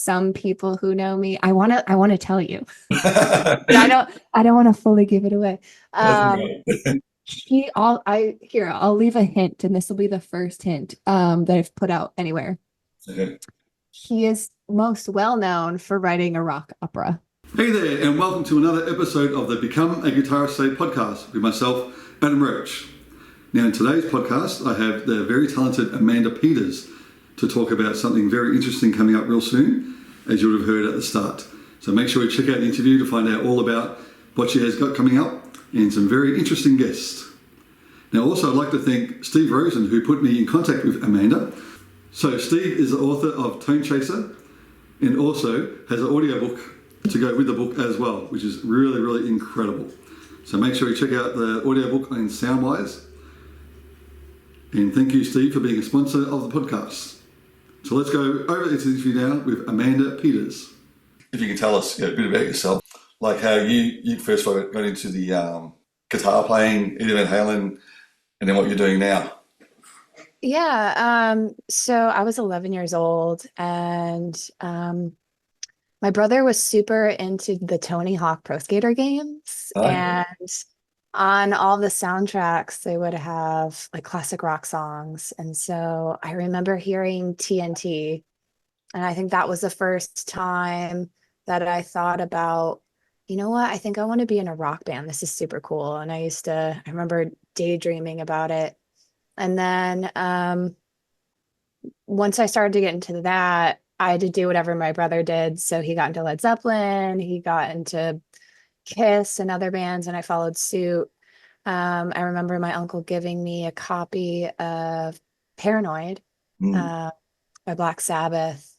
some people who know me, I want to tell you, but That's I don't want to fully give it away. Um, right. I'll leave a hint, and this will be the first hint that I've put out anywhere. Okay. He is most well known for writing a rock opera. Hey there, and welcome to another episode of the Become a Guitarist Say podcast with myself, Adam Roach. Now, in today's podcast, I have the very talented Amanda Peters to talk about something very interesting coming up real soon, as you would have heard at the start. So make sure you check out the interview to find out all about what she has got coming up and some very interesting guests. Now, also, I'd like to thank Steve Rosen, who put me in contact with Amanda. So, Steve is the author of Tone Chaser and also has an audiobook to go with the book as well, which is really, really incredible. So, make sure you check out the audiobook on Soundwise. And thank you, Steve, for being a sponsor of the podcast. So, let's go over this interview now with Amanda Peters. If you can tell us a bit about yourself, like how you first got into the guitar playing, Eddie Van Halen, and then what you're doing now. Yeah, so I was 11 years old, and my brother was super into the Tony Hawk Pro Skater games, Okay. and on all the soundtracks, they would have like classic rock songs. And so I remember hearing TNT, and I think that was the first time that I thought about, you know what, I think I want to be in a rock band. This is super cool. And I remember daydreaming about it. And then once I started to get into that, I had to do whatever my brother did. So he got into Led Zeppelin, he got into Kiss and other bands, and I followed suit. I remember my uncle giving me a copy of Paranoid Mm. uh, by Black Sabbath.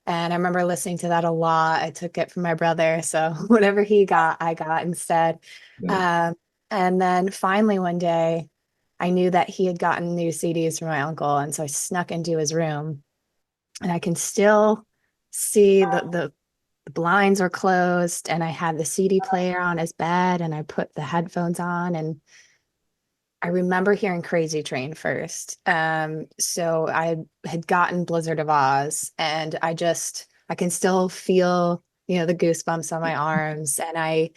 And I remember listening to that a lot. I took it from my brother. So whatever he got, I got instead. Yeah. Um, and then finally one day, I knew that he had gotten new CDs from my uncle. And so I snuck into his room, and I can still see the blinds were closed, and I had the CD player on his bed, and I put the headphones on, and I remember hearing Crazy Train first. So I had gotten Blizzard of Oz, and I can still feel, the goosebumps on my arms. And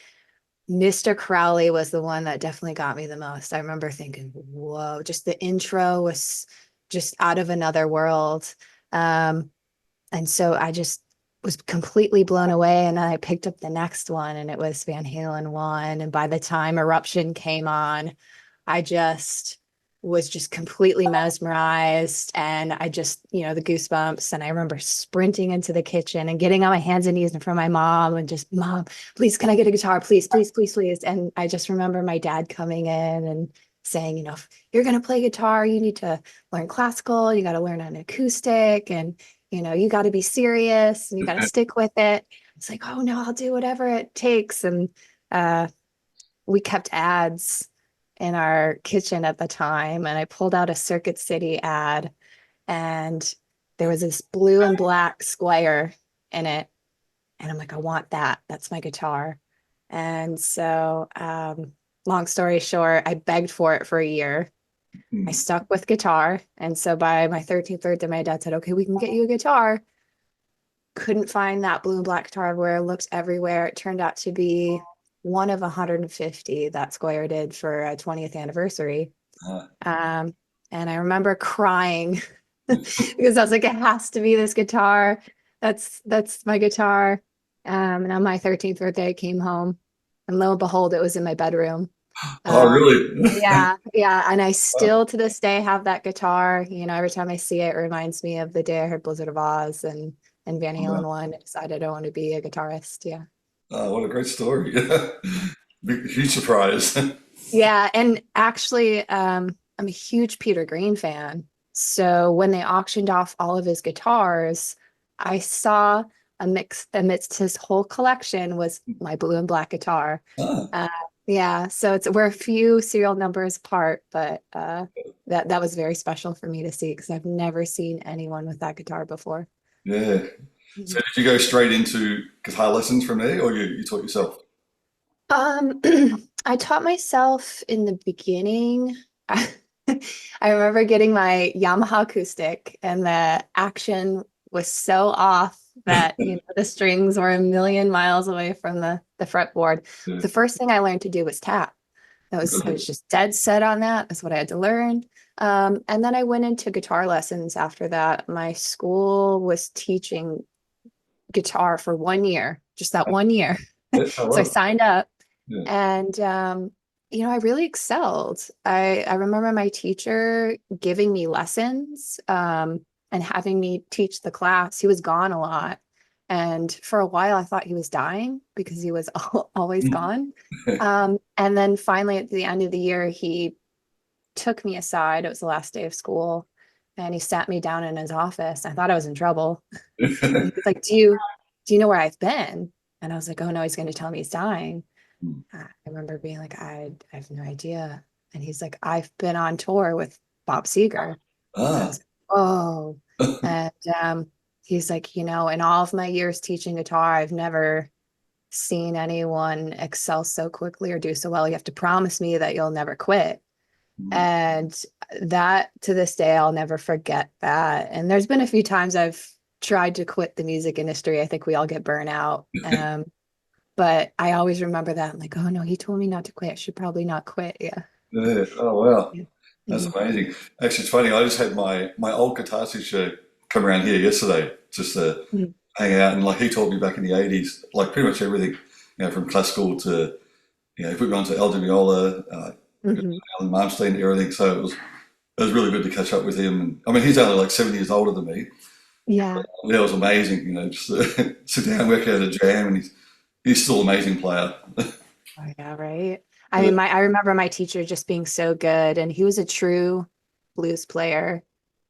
Mr. Crowley was the one that definitely got me the most. I remember thinking, whoa, just the intro was just out of another world. Um, and so I just was completely blown away. And then I picked up the next one, and it was Van Halen 1. And by the time Eruption came on, I just was just completely mesmerized. And I just, the goosebumps. And I remember sprinting into the kitchen and getting on my hands and knees in front of my mom and just, Mom, please, can I get a guitar? Please, please, please, please. And I just remember my dad coming in and saying, if you're going to play guitar, you need to learn classical, you got to learn an acoustic, and, you got to be serious and you got to stick with it. It's like, oh no, I'll do whatever it takes. And uh, we kept ads in our kitchen at the time, and I pulled out a Circuit City ad, and there was this blue and black Squire in it, and I'm like, I want that. That's my guitar. And so, long story short, I begged for it for a year. I Mm. stuck with guitar, and so by my 13th birthday, my dad said, "Okay, we can get you a guitar." Couldn't find that blue and black guitar everywhere, looked everywhere. It turned out to be one of 150 that Squire did for a 20th anniversary. Uh, Um, and I remember crying because I was like, it has to be this guitar. That's my guitar. And on my 13th birthday, I came home, and lo and behold, it was in my bedroom. oh, Um, really? yeah, yeah. And I Wow. still to this day have that guitar. Every time I see it, it reminds me of the day I heard Blizzard of Oz and Van Halen 1. I decided I want to be a guitarist. Yeah. Oh, what a great story. Big, huge surprise. Yeah. And actually, I'm a huge Peter Green fan. So when they auctioned off all of his guitars, I saw a mix amidst his whole collection was my blue and black guitar. Ah, Uh, yeah, so we're a few serial numbers apart, but that was very special for me to see because I've never seen anyone with that guitar before. yeah. So Mhm. did you go straight into guitar lessons from there, or you taught yourself? Um, I taught myself in the beginning. I remember getting my Yamaha acoustic, and the action was so off that, the strings were a million miles away from the fretboard. Yeah. The first thing I learned to do was tap. I was just dead set on that. That's what I had to learn. And then I went into guitar lessons after that. My school was teaching guitar for 1 year, just that 1 year. Yeah, oh, So I well. signed up Yeah. and I really excelled. I remember my teacher giving me lessons and having me teach the class. He was gone a lot. And for a while, I thought he was dying because he was always gone. And then finally, at the end of the year, he took me aside. It was the last day of school. And he sat me down in his office. I thought I was in trouble. And he was like, do you know where I've been? And I was like, oh no, he's going to tell me he's dying. I remember being like, I have no idea. And he's like, I've been on tour with Bob Seger. And I Ah. was like, oh. And he's like, in all of my years teaching guitar, I've never seen anyone excel so quickly or do so well. You have to promise me that you'll never quit. And that to this day, I'll never forget that. And there's been a few times I've tried to quit the music industry. I think we all get burnt out. But I always remember that. I'm like, oh no, he told me not to quit. I should probably not quit. Yeah. Yeah. Oh wow, Yeah. that's Mhm. amazing. Actually, it's funny. I just had my old guitar teacher come around here yesterday just to Mhm. hang out, and like he taught me back in the '80s, like pretty much everything, from classical to he put me on to El Di Meola, Mhm. Alan Malmsteen, everything. So it was really good to catch up with him. And I mean, he's only like 7 years older than me. Yeah. Yeah, it was amazing. Just sit down, work out a jam, and he's still an amazing player. Oh, yeah, right. I Yeah. mean, I remember my teacher just being so good, and he was a true blues player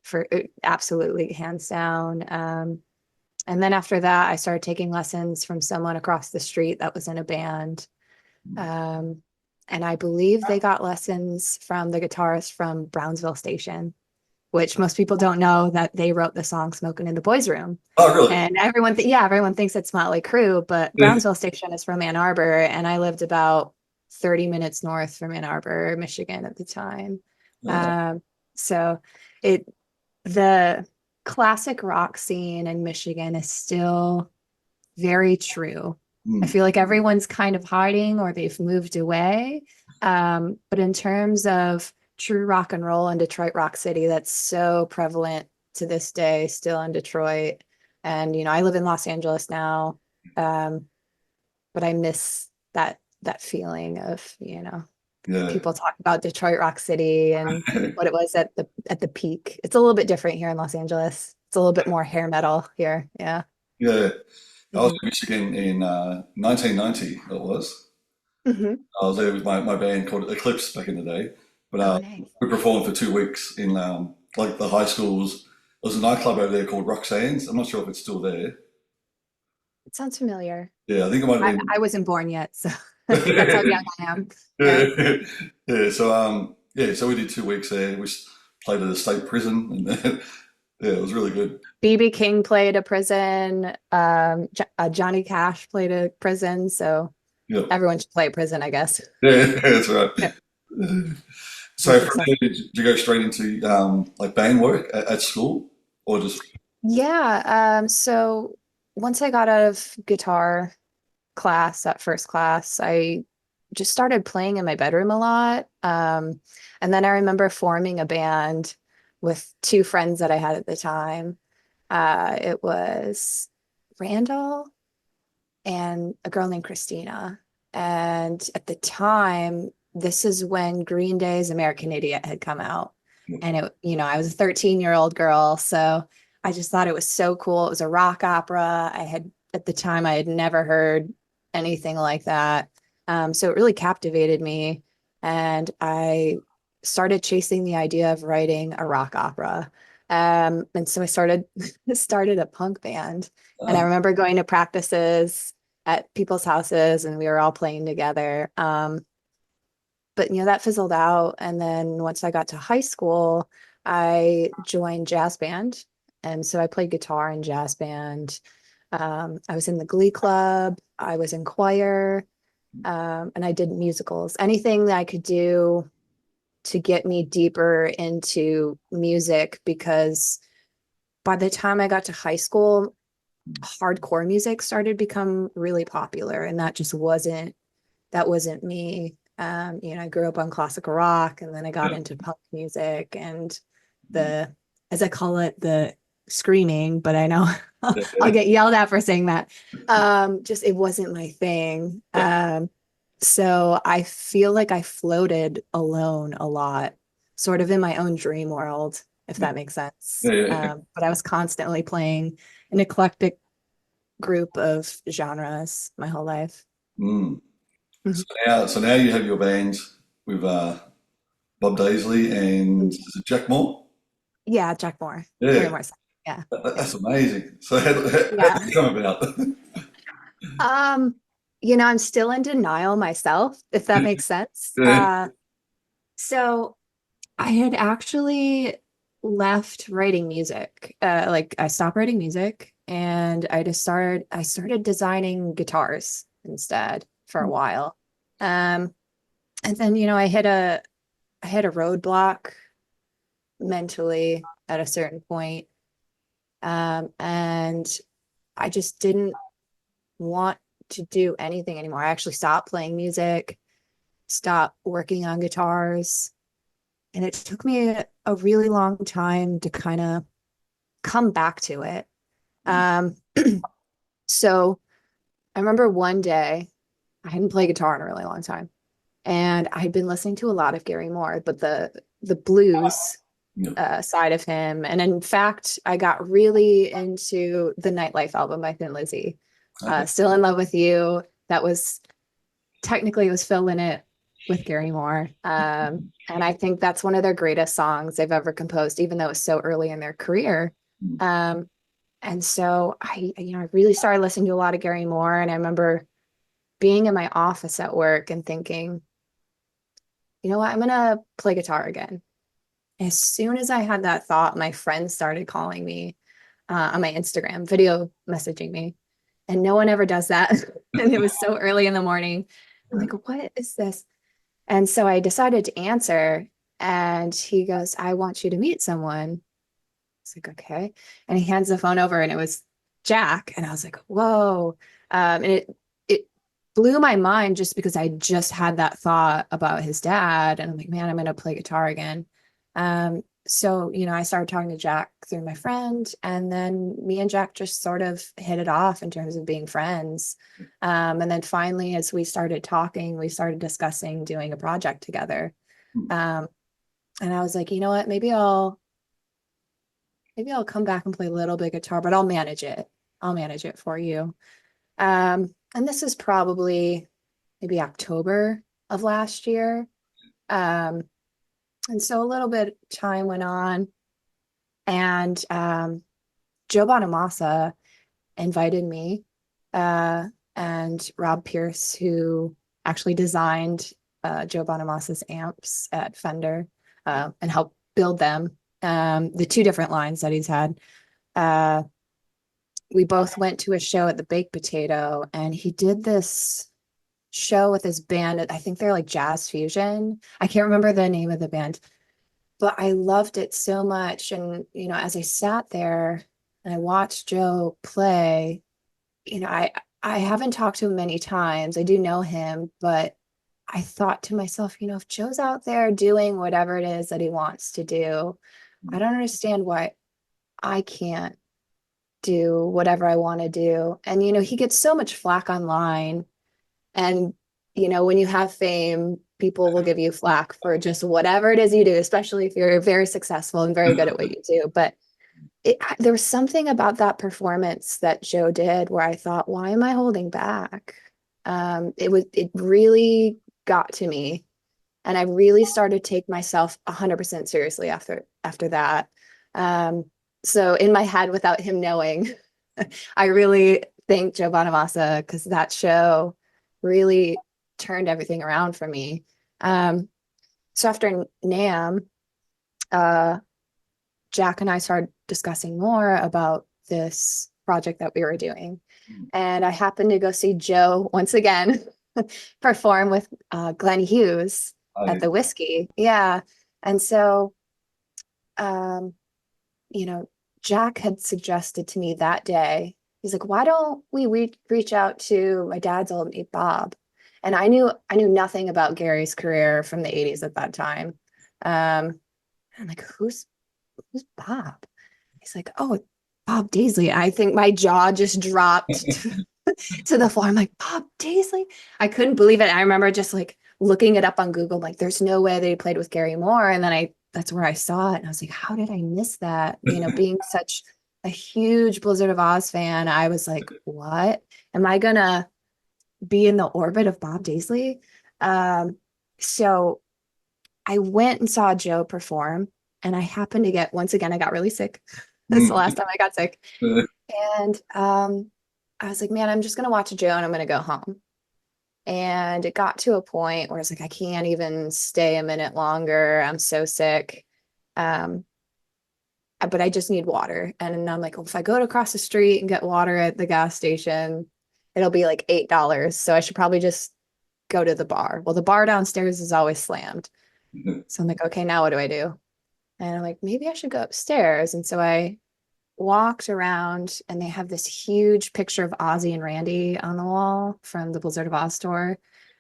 for absolutely hands down. And then after that, I started taking lessons from someone across the street that was in a band. Um, and I believe they got lessons from the guitarist from Brownsville Station, which most people don't know that they wrote the song "Smoking in the Boys' Room." Oh, really? And everyone thinks it's Motley Crue, but Yeah. Brownsville Station is from Ann Arbor, and I lived about 30 minutes north from Ann Arbor, Michigan at the time. Oh, Um, so it the classic rock scene in Michigan is still very true. I mm, feel like everyone's kind of hiding or they've moved away. But in terms of true rock and roll in Detroit Rock City, that's so prevalent to this day, still in Detroit. And I live in Los Angeles now, um, but I miss that feeling of yeah. people talk about Detroit Rock City and what it was at the peak. It's a little bit different here in Los Angeles. It's a little bit more hair metal here. Yeah. Yeah. I was Mhm. in Michigan in 1990, it was. Mhm. I was there with my band called Eclipse back in the day. But Oh, nice. we performed for 2 weeks in like the high schools. There was a nightclub over there called Roxanne's. I'm not sure if it's still there. It sounds familiar. Yeah, I think it might have I, been. I wasn't born yet, so that's how young I am. Yeah. Yeah, yeah. So we did 2 weeks there. Played at a state prison, and yeah, it was really good. BB King played a prison. Johnny Cash played a prison. So Yeah, everyone should play a prison, I guess. yeah, that's right. Yeah, So that's from exciting. there, did you go straight into like band work at school, or just Yeah. So once I got out of guitar class, at first class, I just started playing in my bedroom a lot. And then I remember forming a band with two friends that I had at the time. It was Randall and a girl named Christina. And at the time, this is when Green Day's American Idiot had come out. And I was a 13-year-old girl. So I just thought it was so cool. It was a rock opera. At the time, I had never heard anything like that. So it really captivated me. And I started chasing the idea of writing a rock opera. And so I started a punk band. And I uh, remember going to practices at people's houses and we were all playing together. But that fizzled out. And then once I got to high school, I joined jazz band. And so I played guitar in jazz band. I was in the glee club, I was in choir, and I did musicals. Anything that I could do to get me deeper into music because by the time I got to high school, hardcore music started to become really popular, and that wasn't me. I grew up on classical rock, and then I got Yeah. into punk music and the, as I call it, the screaming, but I know I'll Yeah. get yelled at for saying that. Just it wasn't my thing. So I feel like I floated alone a lot, sort of in my own dream world, if Yeah. that makes sense. Yeah. Yeah. But I was constantly playing an eclectic group of genres my whole life. Mm. Mhm. So now you have your band with Bob Daisley and is it Jack Moore? Yeah, Jack Moore, Gary Yeah, Morrison. Yeah, yeah, that's amazing. So how did yeah. it come about? Um, I'm still in denial myself, if that makes sense. Yeah. So I had actually left writing music. Like I stopped writing music and I started designing guitars instead for a while. Um, and then, I hit a roadblock mentally at a certain point. And I just didn't want to do anything anymore. I actually stopped playing music, stopped working on guitars, and it took me a really long time to kind of come back to it. Um, so I remember one day I hadn't played guitar in a really long time, and I had been listening to a lot of Gary Moore, but the blues Yeah. side of him. And in fact, I got really into the Nightlife album by Thin Lizzy. Okay. Still in Love with You. That was technically it was Phil Lynott with Gary Moore. And I think that's one of their greatest songs they've ever composed, even though it's so early in their career. Um, and so I really started listening to a lot of Gary Moore. And I remember being in my office at work and thinking, you know what, I'm gonna play guitar again. As soon as I had that thought, my friends started calling me on my Instagram, video messaging me. And no one ever does that. And it was so early in the morning. I'm like, what is this? And so I decided to answer. And he goes, I want you to meet someone. It's like, okay. And he hands the phone over and it was Jack. And I was like, whoa. And it blew my mind just because I just had that thought about his dad. And I'm like, man, I'm going to play guitar again. So, I started talking to Jack through my friend, and then me and Jack just sort of hit it off in terms of being friends. And then finally, as we started talking, we started discussing doing a project together. Um, and I was like, you know what, maybe I'll come back and play a little bit guitar, but I'll manage it. I'll manage it for you. And this is probably maybe October of last year. Um, and so a little bit time went on, and Joe Bonamassa invited me, uh, and Rob Pierce, who actually designed Joe Bonamassa's amps at Fender, and helped build them, the two different lines that he's had. Uh, we both went to a show at the Baked Potato, and he did this show with his band. I think they're like jazz fusion. I can't remember the name of the band, but I loved it so much. And, as I sat there and I watched Joe play, I haven't talked to him many times. I do know him, but I thought to myself, if Joe's out there doing whatever it is that he wants to do, I don't understand why I can't do whatever I want to do. And, he gets so much flack online. And, when you have fame, people will give you flack for just whatever it is you do, especially if you're very successful and very good at what you do. But there was something about that performance that Joe did where I thought, why am I holding back? It really got to me. And I really started to take myself 100% seriously after that. Um, so in my head, without him knowing, I really thank Joe Bonamassa because that show really turned everything around for me. So after NAM, uh, Jack and I started discussing more about this project that we were doing. And I happened to go see Joe once again perform with Glenn Hughes at I, the Whiskey. Yeah. And so, um, you know, Jack had suggested to me that day He's like, why don't we reach out to my dad's old mate, Bob? And I knew nothing about Gary's career from the 80s at that time. I'm like, who's Bob? He's like, oh, Bob Daisley. I think my jaw just dropped to the floor. I'm like, Bob Daisley? I couldn't believe it. I remember just like looking it up on Google, like, there's no way that he played with Gary Moore. And then that's where I saw it. And I was like, how did I miss that? Being such a huge Blizzard of Oz fan, I was like, what? Am I gonna be in the orbit of Bob Daisley? So I went and saw Joe perform, and I happened to once again, I got really sick. That's the last time I got sick. And I was like, man, I'm just going to watch Joe and I'm going to go home. And it got to a point where it's like, I can't even stay a minute longer. I'm so sick. Um, but I just need water. And I'm like, well, if I go across the street and get water at the gas station, it'll be like $8. So I should probably just go to the bar. Well, the bar downstairs is always slammed. So I'm like, okay, now what do I do? And I'm like, maybe I should go upstairs. And so I walked around, and they have this huge picture of Ozzy and Randy on the wall from the Blizzard of Oz store.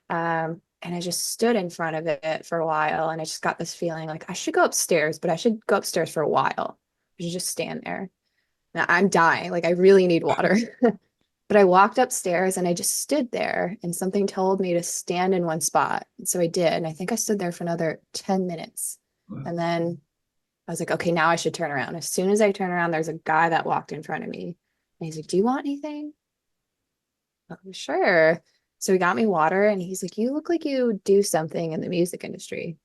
And I just stood in front of it for a while, and I just got this feeling like I should go upstairs, but I should go upstairs for a while. I should just stand there. Now, I'm dying. Like, I really need water. But I walked upstairs and I just stood there, and something told me to stand in one spot. And so I did. And I think I stood there for another 10 minutes. And then I was like, okay, now I should turn around. As soon as I turn around, there's a guy that walked in front of me. And he's like, do you want anything? I'm sure. So he got me water, and he's like, you look like you do something in the music industry.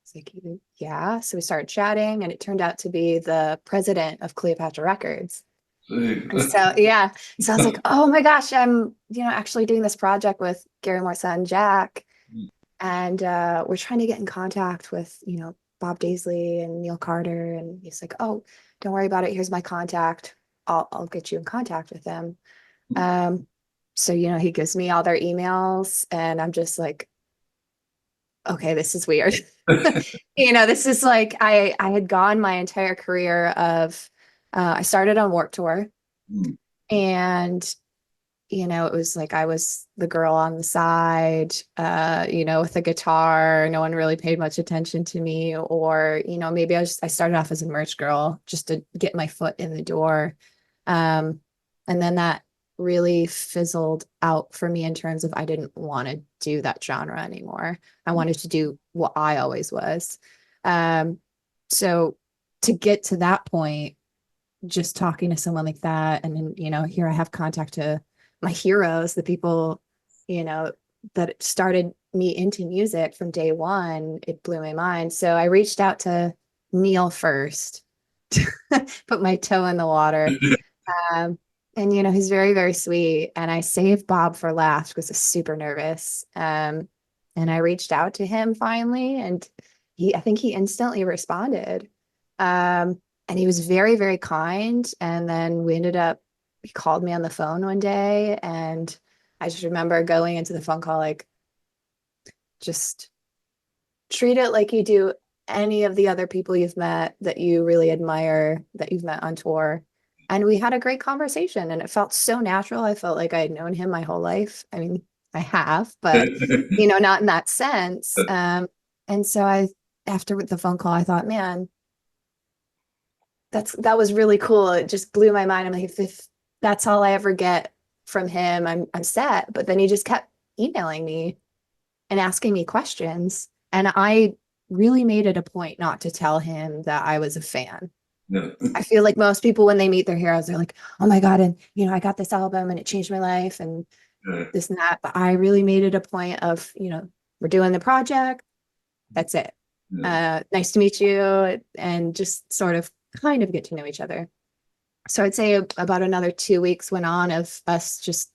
It's like, yeah. So we started chatting, and it turned out to be the president of Cleopatra Records. And so, yeah. So I was like, oh my gosh, I'm, actually doing this project with Gary Moore's son, Jack. And we're trying to get in contact with, Bob Daisley and Neil Carter. And he's like, oh, don't worry about it. Here's my contact. I'll get you in contact with them. So, he gives me all their emails, and I'm just like, okay, this is weird. This is like, I had gone my entire career of, I started on Warped Tour, and it was like I was the girl on the side, with a guitar. No one really paid much attention to me, or, maybe I started off as a merch girl just to get my foot in the door. And then that really fizzled out for me in terms of I didn't want to do that genre anymore. I wanted to do what I always was. So to get to that point, just talking to someone like that, and then, here I have contact to my heroes, the people, that started me into music from day one. It blew my mind. So I reached out to Neil first, put my toe in the water. And he's very, very sweet. And I saved Bob for last because I was super nervous. And I reached out to him finally, and I think he instantly responded. And he was very, very kind. And then he called me on the phone one day, and I just remember going into the phone call, like, just treat it like you do any of the other people you've met that you really admire, that you've met on tour. And we had a great conversation, and it felt so natural. I felt like I had known him my whole life. I mean, I have, but, not in that sense. And so after the phone call, I thought, man, that was really cool. It just blew my mind. I'm like, if that's all I ever get from him, I'm set. But then he just kept emailing me and asking me questions. And I really made it a point not to tell him that I was a fan. Yeah. I feel like most people, when they meet their heroes, they're like, oh my God, and I got this album and it changed my life and this and that. But I really made it a point of, we're doing the project. That's it. Nice to meet you. And just sort of kind of get to know each other. So I'd say about another 2 weeks went on of us just,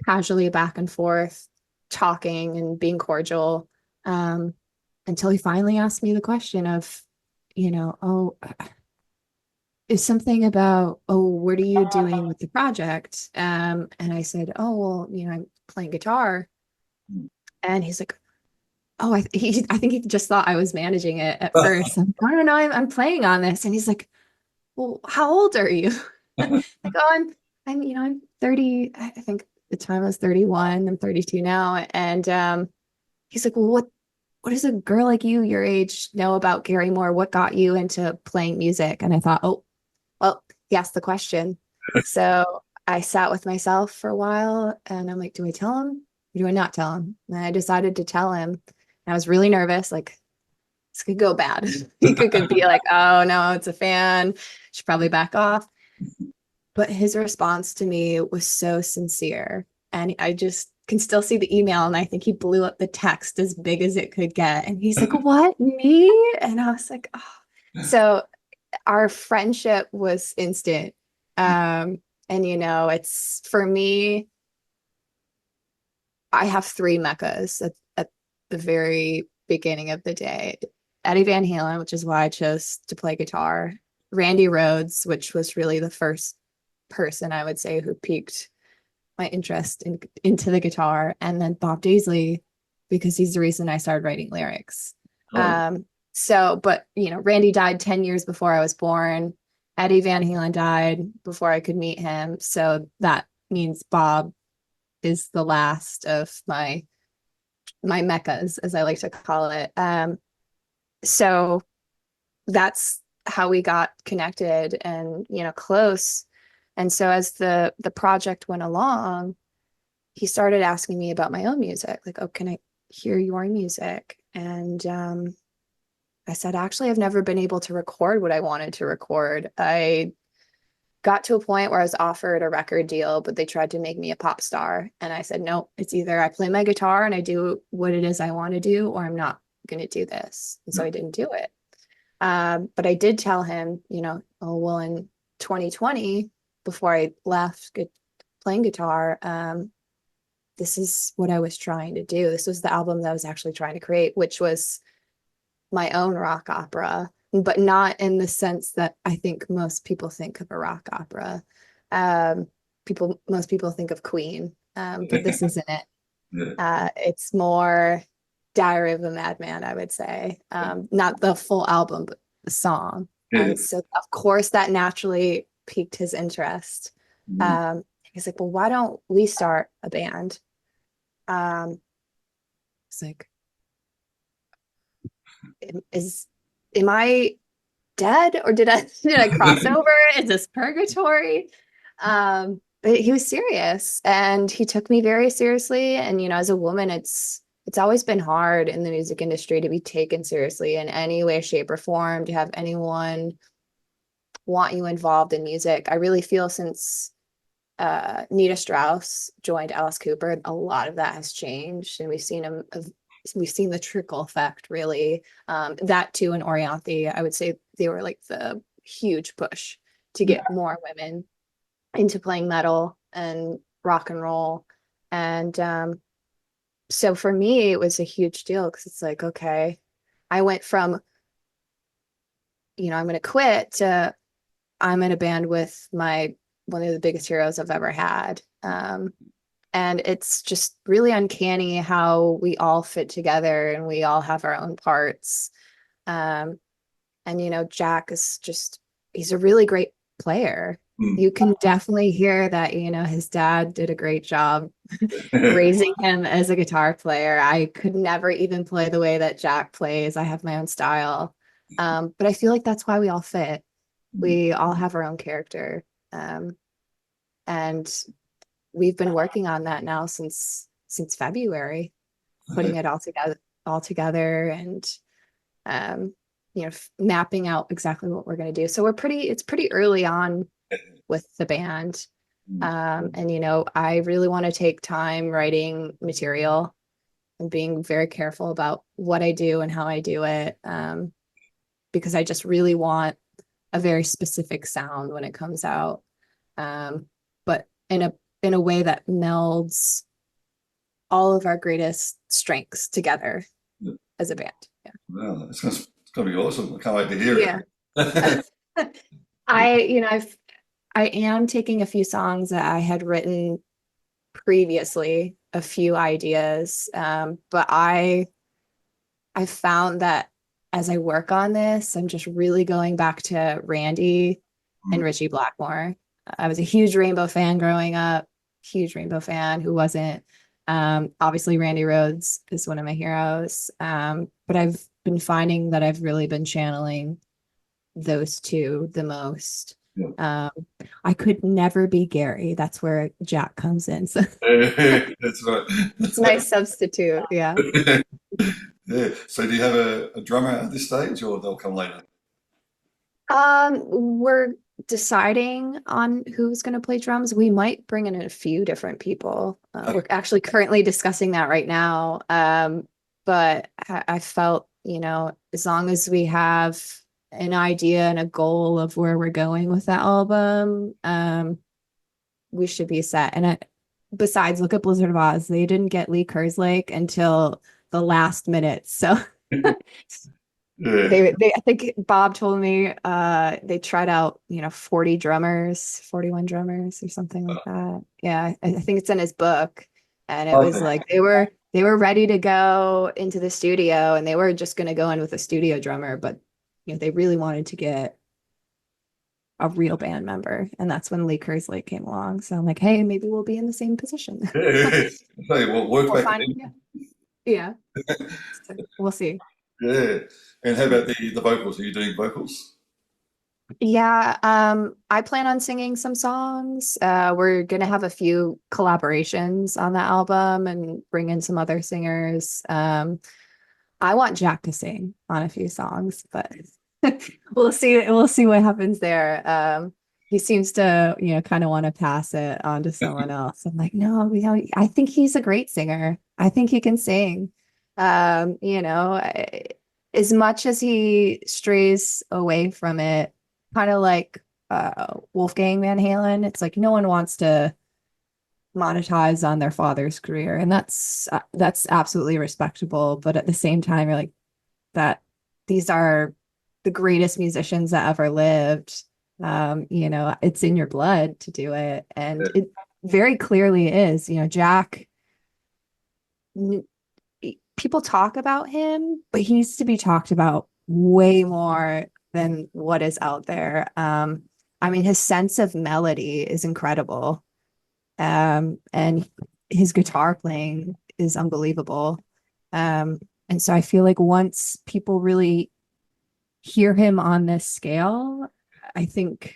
casually back and forth talking and being cordial, until he finally asked me the question of, oh, is something about, oh, what are you doing with the project? And I said, oh, well, I'm playing guitar. And he's like, oh, I think he just thought I was managing it at first. I'm, no, I'm playing on this. And he's like, well, how old are you? Like, oh, I'm 30. I think the time I was 31. I'm 32 now. And he's like, well, what does a girl like you, your age, know about Gary Moore? What got you into playing music? And I thought, oh, well, he asked the question. So I sat with myself for a while and I'm like, do I tell him? Or do I not tell him? And I decided to tell him. And I was really nervous, like this could go bad. He could be like, oh no, it's a fan. Should probably back off. But his response to me was so sincere. And I just can still see the email. And I think he blew up the text as big as it could get. And he's like, what, me? And I was like, oh. So our friendship was instant. And it's for me, I have three meccas at the very beginning of the day. Eddie Van Halen, which is why I chose to play guitar. Randy Rhoads, which was really the first person I would say who piqued my interest into the guitar, and then Bob Daisley, because he's the reason I started writing lyrics. Oh, But Randy died 10 years before I was born. Eddie Van Halen died before I could meet him. So that means Bob is the last of my meccas, as I like to call it. So that's how we got connected and close. And so as the project went along, he started asking me about my own music, like, oh, can I hear your music? And I said, actually, I've never been able to record what I wanted to record. I got to a point where I was offered a record deal, but they tried to make me a pop star. And I said, no, it's either I play my guitar and I do what it is I want to do, or I'm not going to do this. And so I didn't do it. But I did tell him, oh, well, in 2020, before I left playing guitar, this is what I was trying to do. This was the album that I was actually trying to create, which was my own rock opera, but not in the sense that I think most people think of a rock opera. Um, most people think of Queen, but this isn't it. yeah. It's more Diary of a Madman, I would say. Not the full album, but the song. Yeah. And so, of course, that naturally piqued his interest. Mm. He's like, well, why don't we start a band? It's like, am I dead or did I cross over? Is this purgatory? But he was serious and he took me very seriously. And as a woman, it's always been hard in the music industry to be taken seriously in any way, shape, or form, to have anyone want you involved in music. I really feel since Nita Strauss joined Alice Cooper, a lot of that has changed, and we've seen the trickle effect, really. That too, and Orianthi, I would say they were like the huge push to Yeah. get more women into playing metal and rock and roll. And so for me, it was a huge deal because it's like, okay, I went from, I'm going to quit to I'm in a band with one of the biggest heroes I've ever had. And it's just really uncanny how we all fit together and we all have our own parts. Um, and Jack is he's a really great player. Mm. You can definitely hear that, his dad did a great job raising him as a guitar player. I could never even play the way that Jack plays. I have my own style. But I feel like that's why we all fit. We all have our own character. And we've been working on that now since February, putting it all together and mapping out exactly what we're going to do. So it's pretty early on with the band. And I really want to take time writing material and being very careful about what I do and how I do it. Because I just really want a very specific sound when it comes out. But in a way that melds all of our greatest strengths together Yeah. as a band. Yeah. Wow, it's gonna be awesome. I can't wait to hear Yeah. it. I am taking a few songs that I had written previously, a few ideas. But I found that as I work on this, I'm just really going back to Randy and Richie Blackmore. I was a huge Rainbow fan growing up, huge Rainbow fan. Who wasn't? Obviously, Randy Rhoads is one of my heroes. But I've been finding that I've really been channeling those two the most. Yeah. Um, I could never be Gary. That's where Jack comes in. So That's right. it's a nice substitute. Yeah. Yeah. So do you have a drummer at this stage, or they'll come later? We're deciding on who's going to play drums. We might bring in a few different people. We're actually currently discussing that right now. But I felt, as long as we have an idea and a goal of where we're going with that album, we should be set. And besides, look at Blizzard of Oz. They didn't get Lee Kerslake until the last minute. So Yeah. they I think Bob told me they tried out 40 drummers, 41 drummers or something like that. Yeah, I think it's in his book, and it was Okay. like they were ready to go into the studio, and they were just going to go in with a studio drummer, but they really wanted to get a real band member, and that's when Lee Kerslake came along. So I'm like, hey, maybe we'll be in the same position. Yeah. I tell you what, work We'll back find, then. yeah. So we'll see. Yeah. And how about the vocals? Are you doing vocals? Yeah, I plan on singing some songs. We're gonna have a few collaborations on the album and bring in some other singers. I want Jack to sing on a few songs, but we'll see. We'll see what happens there. He seems to, kind of want to pass it on to someone else. I'm like, no, I think he's a great singer. I think he can sing. As much as he strays away from it, kind of like Wolfgang Van Halen, it's like no one wants to monetize on their father's career, and that's absolutely respectable. But at the same time, you're like that. These are the greatest musicians that ever lived. It's in your blood to do it, and it very clearly is. Jack. People talk about him, but he needs to be talked about way more than what is out there. I mean, his sense of melody is incredible. And his guitar playing is unbelievable. And so I feel like once people really hear him on this scale, I think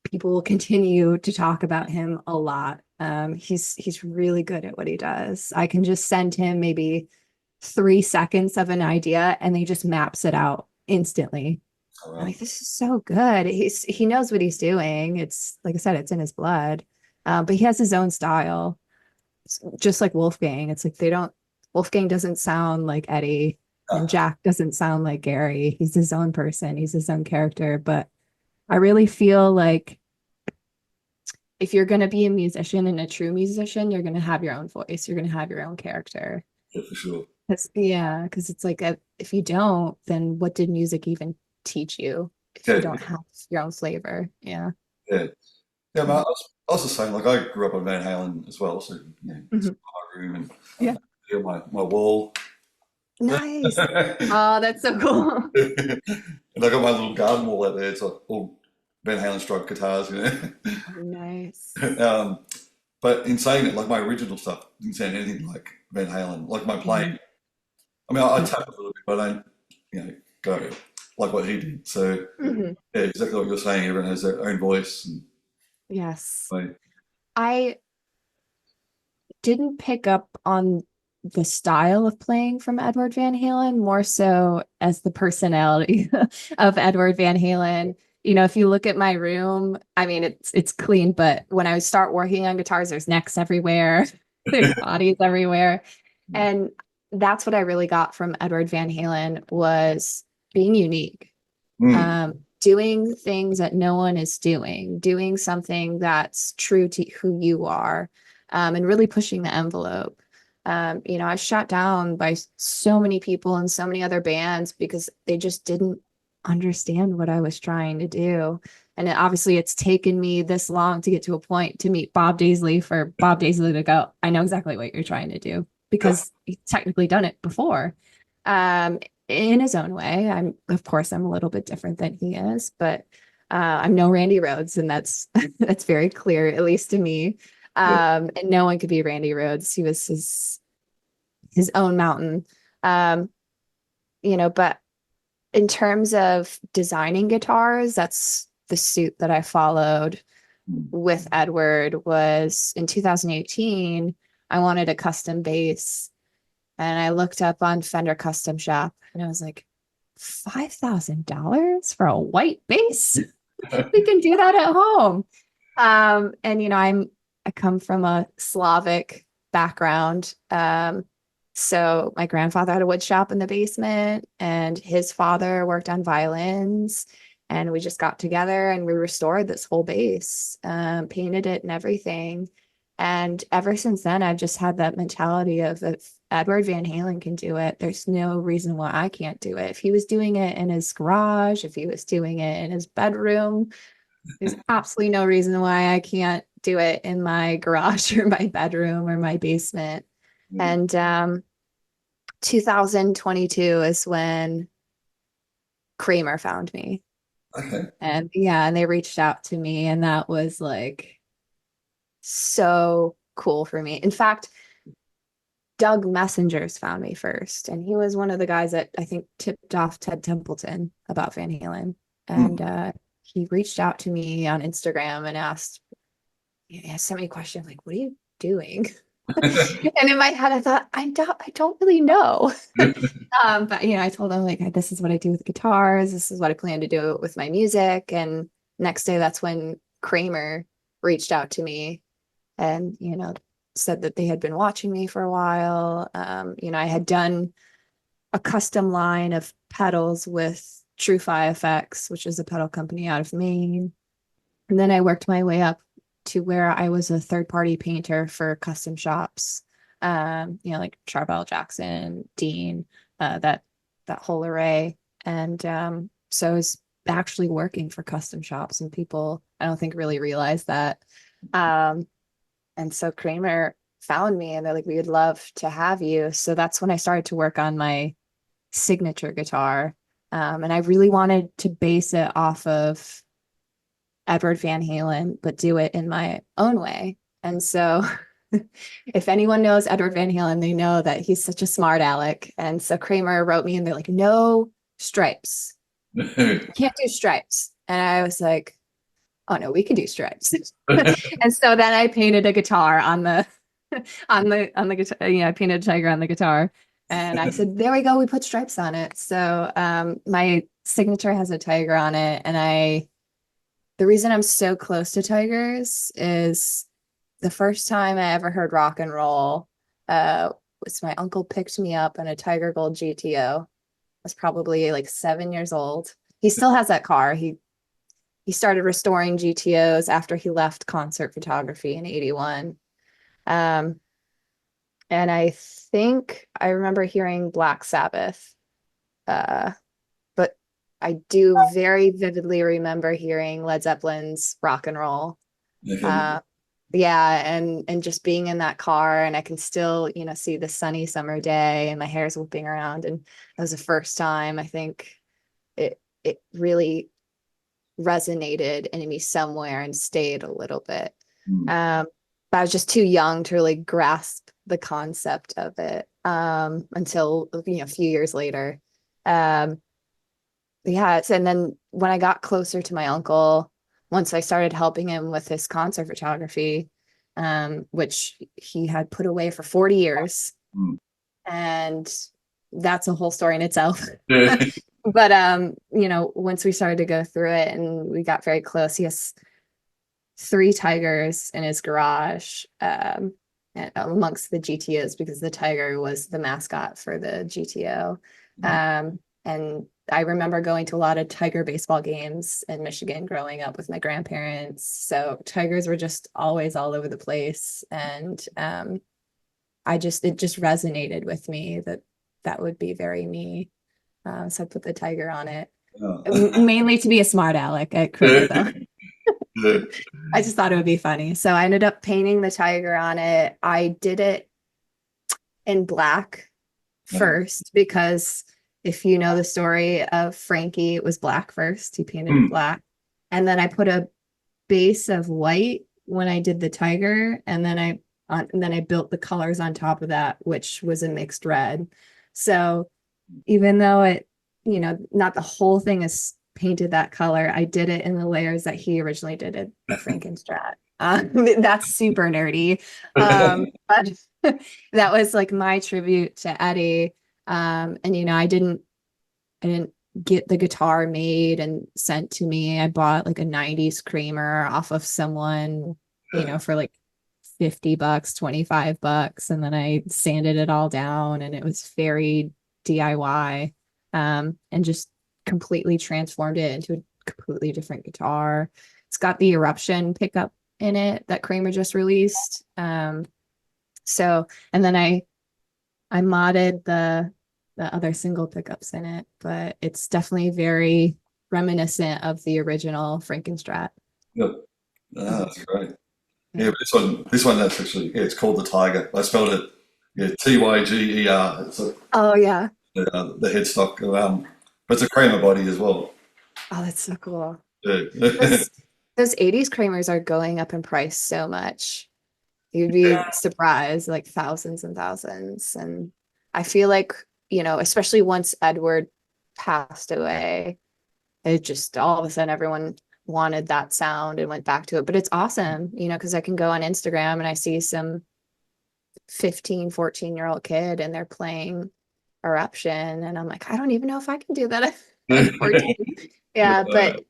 people will continue to talk about him a lot. He's really good at what he does. I can just send him maybe 3 seconds of an idea and he just maps it out instantly. Oh, I'm wow. like, this is so good. He knows what he's doing. It's like I said, it's in his blood. But he has his own style, just like Wolfgang. It's like Wolfgang doesn't sound like Eddie, and Jack doesn't sound like Gary. He's his own person. He's his own character. But I really feel like if you're going to be a musician and a true musician, you're going to have your own voice. You're going to have your own character. Yeah, for sure. Because it's like if you don't, then what did music even teach you if you Yeah, don't have your own flavor? Yeah. yeah. Yeah, man, I was the same. Like I grew up on Van Halen as well, so it's Mhm. my room and Yeah. my wall. Nice. And Oh, that's so cool. I got my little garden wall out there. It's like all Van Halen striped guitars, Oh, nice. But in saying it, like my original stuff didn't sound anything like Van Halen. Like my Yeah. playing, I mean, I tap a little bit, but I don't, go like what he did. So Mhm. yeah, exactly what you're saying. Everyone has their own voice and Yes. way. I didn't pick up on the style of playing from Edward Van Halen, more so as the personality of Edward Van Halen. If you look at my room, I mean it's clean, but when I start working on guitars, there's necks everywhere, there's bodies everywhere. And that's what I really got from Edward Van Halen was being unique, Mm, doing things that no one is doing something that's true to who you are, and really pushing the envelope. I was shot down by so many people and so many other bands because they just didn't understand what I was trying to do. And obviously, it's taken me this long to get to a point to meet Bob Daisley for Bob Daisley to go, I know exactly what you're trying to do because he's technically done it before. In his own way. Of course, I'm a little bit different than he is, but I'm no Randy Rhoads, and that's that's very clear, at least to me. Yeah. And no one could be Randy Rhoads. He was his own mountain. Um, but in terms of designing guitars, that's the suit that I followed with Edward. Was in 2018, I wanted a custom bass, and I looked up on Fender Custom Shop, and I was like, $5,000 for a white bass? We can do that at home. And I come from a Slavic background. So my grandfather had a wood shop in the basement, and his father worked on violins. And we just got together and we restored this whole bass, painted it and everything. And ever since then, I've just had that mentality of, if Edward Van Halen can do it, there's no reason why I can't do it. If he was doing it in his garage, if he was doing it in his bedroom, there's absolutely no reason why I can't do it in my garage or my bedroom or my basement. And 2022 is when Kramer found me. Okay. And yeah, and they reached out to me, and that was like so cool for me. In fact, Doug Messengers found me first, and he was one of the guys that I think tipped off Ted Templeton about Van Halen. And he reached out to me on Instagram and asked, yeah, sent me a question like, "What are you doing?" And in my head, I thought, I don't really know. But I told him, like, this is what I do with guitars. This is what I plan to do with my music. And next day, that's when Kramer reached out to me and, said that they had been watching me for a while. I had done a custom line of pedals with TrueFi Effects, which is a pedal company out of Maine. And then I worked my way up to where I was a third-party painter for custom shops, like Charbel Jackson, Dean, that whole array. And so I was actually working for custom shops, and people, I don't think, really realize that. And so Kramer found me, and they're like, "We would love to have you." So that's when I started to work on my signature guitar. And I really wanted to base it off of Edward Van Halen, but do it in my own way. And so if anyone knows Edward Van Halen, they know that he's such a smart aleck. And so Kramer wrote me, and they're like, "No stripes. Can't do stripes." And I was like, "Oh no, we can do stripes." And so then I painted a guitar on the on the guitar. I painted a tiger on the guitar. And I said, "There we go. We put stripes on it." So my signature has a tiger on it. And the reason I'm so close to tigers is the first time I ever heard rock and roll was my uncle picked me up in a Tiger Gold GTO. I was probably like 7 years old. He still has that car. He started restoring GTOs after he left concert photography in 81. And I think I remember hearing Black Sabbath. But I do very vividly remember hearing Led Zeppelin's Rock and Roll. Okay. Yeah, and just being in that car, and I can still, see the sunny summer day, and my hair's whipping around. And that was the first time I think it really resonated in me somewhere and stayed a little bit. But I was just too young to really grasp the concept of it until a few years later. Yeah, and then when I got closer to my uncle, once I started helping him with his concert photography, which he had put away for 40 years, and that's a whole story in itself. But once we started to go through it and we got very close, he has 3 tigers in his garage, amongst the GTOs, because the tiger was the mascot for the GTO. And I remember going to a lot of tiger baseball games in Michigan growing up with my grandparents. So tigers were just always all over the place. And it just resonated with me that would be very me. So I put the tiger on it, mainly to be a smart aleck at Kroger, though. I just thought it would be funny. So I ended up painting the tiger on it. I did it in black first, because if you know the story of Frankie, it was black first. He painted it black. And then I put a base of white when I did the tiger, and then I built the colors on top of that, which was a mixed red. So even though not the whole thing is painted that color, I did it in the layers that he originally did it, the Frankenstrat. That's super nerdy. But that was like my tribute to Eddie. And I didn't get the guitar made and sent to me. I bought like a 90s creamer off of someone, for like $50, $25. And then I sanded it all down and it was very DIY, and just completely transformed it into a completely different guitar. It's got the eruption pickup in it that Kramer just released. And then I modded the other single pickups in it, but it's definitely very reminiscent of the original Frankenstrat. Yep. Ah, that's great. Yeah, Yeah. but this one that's actually, yeah, it's called the Tiger. I spelled it, yeah, Tyger. It's Oh yeah. the headstock. But it's a Kramer body as well. Oh, that's so cool. Yeah. Those those 80s Kramers are going up in price so much. You'd be surprised, like thousands and thousands. And I feel like, especially once Edward passed away, it just all of a sudden everyone wanted that sound and went back to it. But it's awesome, because I can go on Instagram and I see some 15, 14-year-old kid and they're playing Eruption. And I'm like, I don't even know if I can do that at 14. Yeah, Uh, but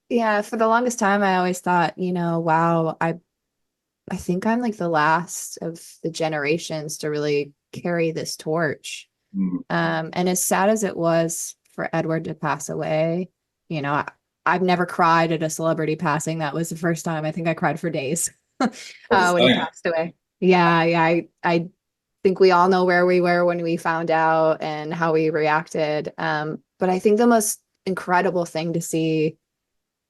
yeah, for the longest time, I always thought, wow, I think I'm like the last of the generations to really carry this torch. mm, And as sad as it was for Edward to pass away, I've never cried at a celebrity passing. That was the first time. I think I cried for days all the when he same. passed away. Yeah, yeah. I think we all know where we were when we found out and how we reacted. But I think the most incredible thing to see